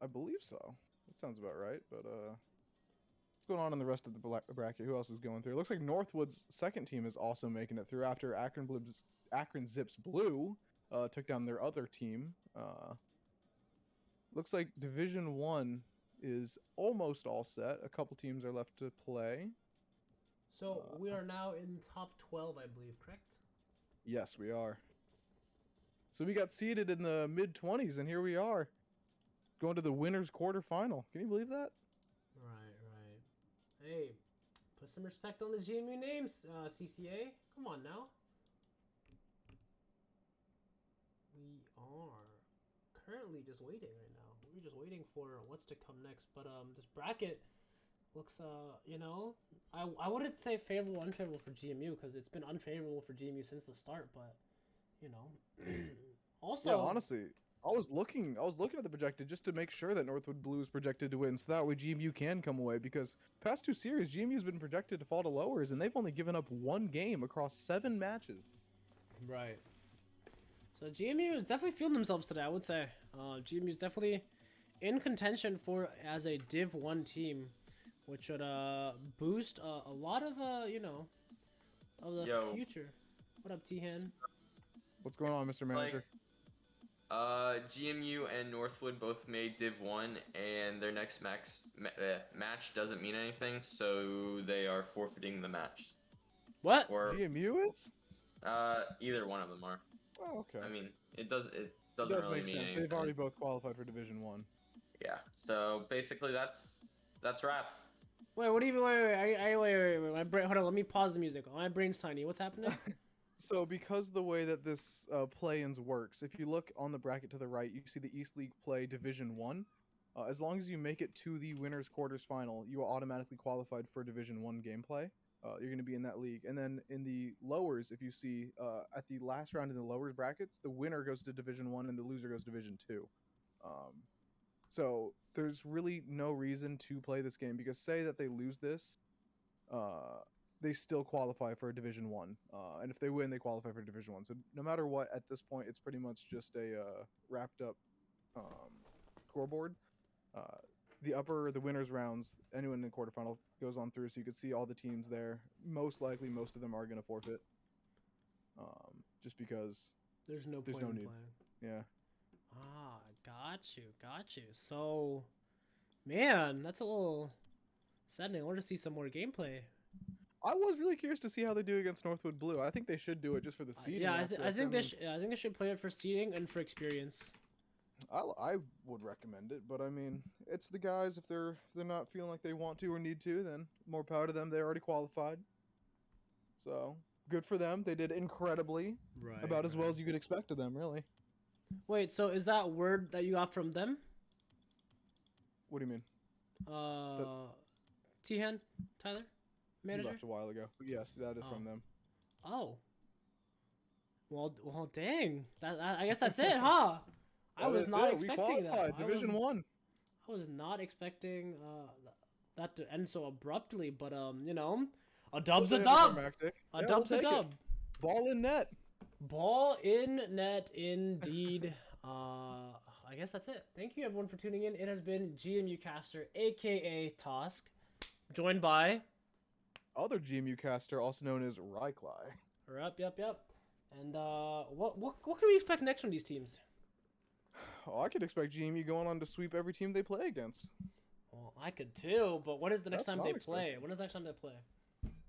I believe so. That sounds about right. But what's going on in the rest of the bracket? Who else is going through? It looks like Northwood's second team is also making it through after Akron Zips Blue took down their other team. Looks like Division 1 is almost all set. A couple teams are left to play. So we are now in top 12, I believe, correct? Yes, we are. So we got seeded in the mid-20s, and here we are, going to the winners quarterfinal. Can you believe that? Right, right. Hey, put some respect on the GMU names, CCA. Come on now. We are currently just waiting right now. We're just waiting for what's to come next. But this bracket looks, you know, I wouldn't say favorable, unfavorable for GMU because it's been unfavorable for GMU since the start. But you know, also, Yeah, honestly, I was looking at the projected just to make sure that Northwood Blue is projected to win, so that way GMU can come away. Because past 2 series, GMU's been projected to fall to lowers, and they've only given up 1 game across 7 matches. right. So GMU is definitely feeling themselves today, I would say. GMU is definitely in contention for as a Div 1 team, which would boost a lot of you know, of the Yo. future. What up, T-Han? What's going on, Mr. Manager? GMU and Northwood both made Div 1, and their next match doesn't mean anything, so they are forfeiting the match. What? Or GMU is? either one of them are. Oh, okay. I mean, it doesn't It really does mean make sense. anything. They've already both qualified for Division 1. Yeah. So basically, that's wraps. Wait, what do you mean? Wait. My brain, hold on, let me pause the music. My brain's tiny. What's happening? So because the way that this play-ins works, if you look on the bracket to the right, you see the East League play Division 1. As long as you make it to the winners quarters final, you are automatically qualified for Division 1 gameplay. You're going to be in that league. And then in the lowers, if you see at the last round in the lowers brackets, the winner goes to Division 1 and the loser goes to Division 2. So there's really no reason to play this game because say that they lose this, they still qualify for a Division 1. And if they win, they qualify for Division 1. So no matter what, at this point, it's pretty much just a wrapped up scoreboard. The winners rounds, anyone in the quarterfinal goes on through, so you can see all the teams there. Most likely, most of them are going to forfeit, just because There's no there's point no in need. playing. Yeah. Ah, got you. So, man, that's a little saddening. I want to see some more gameplay. I was really curious to see how they do against Northwood Blue. I think they should do it just for the seeding. Yeah, I aspect. think mean, I think they should play it for seeding and for experience. I would recommend it, but I mean, it's the guys. If they're not feeling like they want to or need to, then more power to them. They already qualified, so good for them. They did incredibly, Right. about as well as you could expect of them, really. Wait, so is that word that you got from them? What do you mean? T-Han, Tyler, He manager. left a while ago. But yes, that is from them. Oh. Well, dang. I guess that's it, huh? I was not expecting We qualified. that. Division 1. I was not expecting that to end so abruptly, but you know, a dub's a dub. A dub's a dub. Ball in net. Ball in net, indeed. I guess that's it. Thank you everyone for tuning in. It has been GMU Caster, aka Tosk, joined by Other GMU caster, also known as Ryklai. Yep. And what can we expect next from these teams? Oh, I could expect GMU going on to sweep every team they play against. Well, I could too, but when is the next That's time what they I'm play? expecting. When is the next time they play?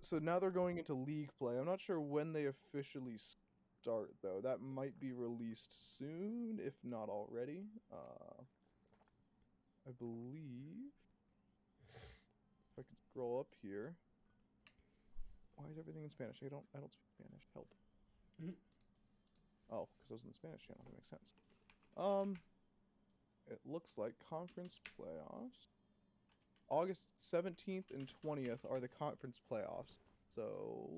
So now they're going into league play. I'm not sure when they officially start, though. That might be released soon, if not already. I believe. If I could scroll up here. Why is everything in Spanish? I don't speak Spanish. Help. Mhm. Oh, because I was in the Spanish channel. That makes sense. It looks like conference playoffs. August 17th and 20th are the conference playoffs. So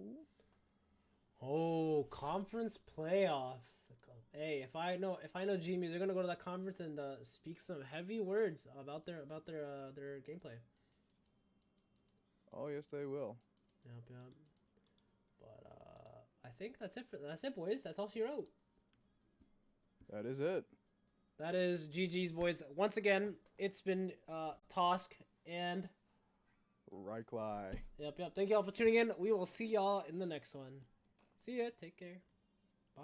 Oh, conference playoffs. Hey, if I know GMU, they're gonna go to that conference and speak some heavy words about their gameplay. oh yes, they will. Yep. But I think that's it, boys. That's all she wrote. That is it. That is GG's, boys. Once again, it's been Tosk and Ryklai. yep. Thank y'all for tuning in. We will see y'all in the next one. See ya. Take care. Bye.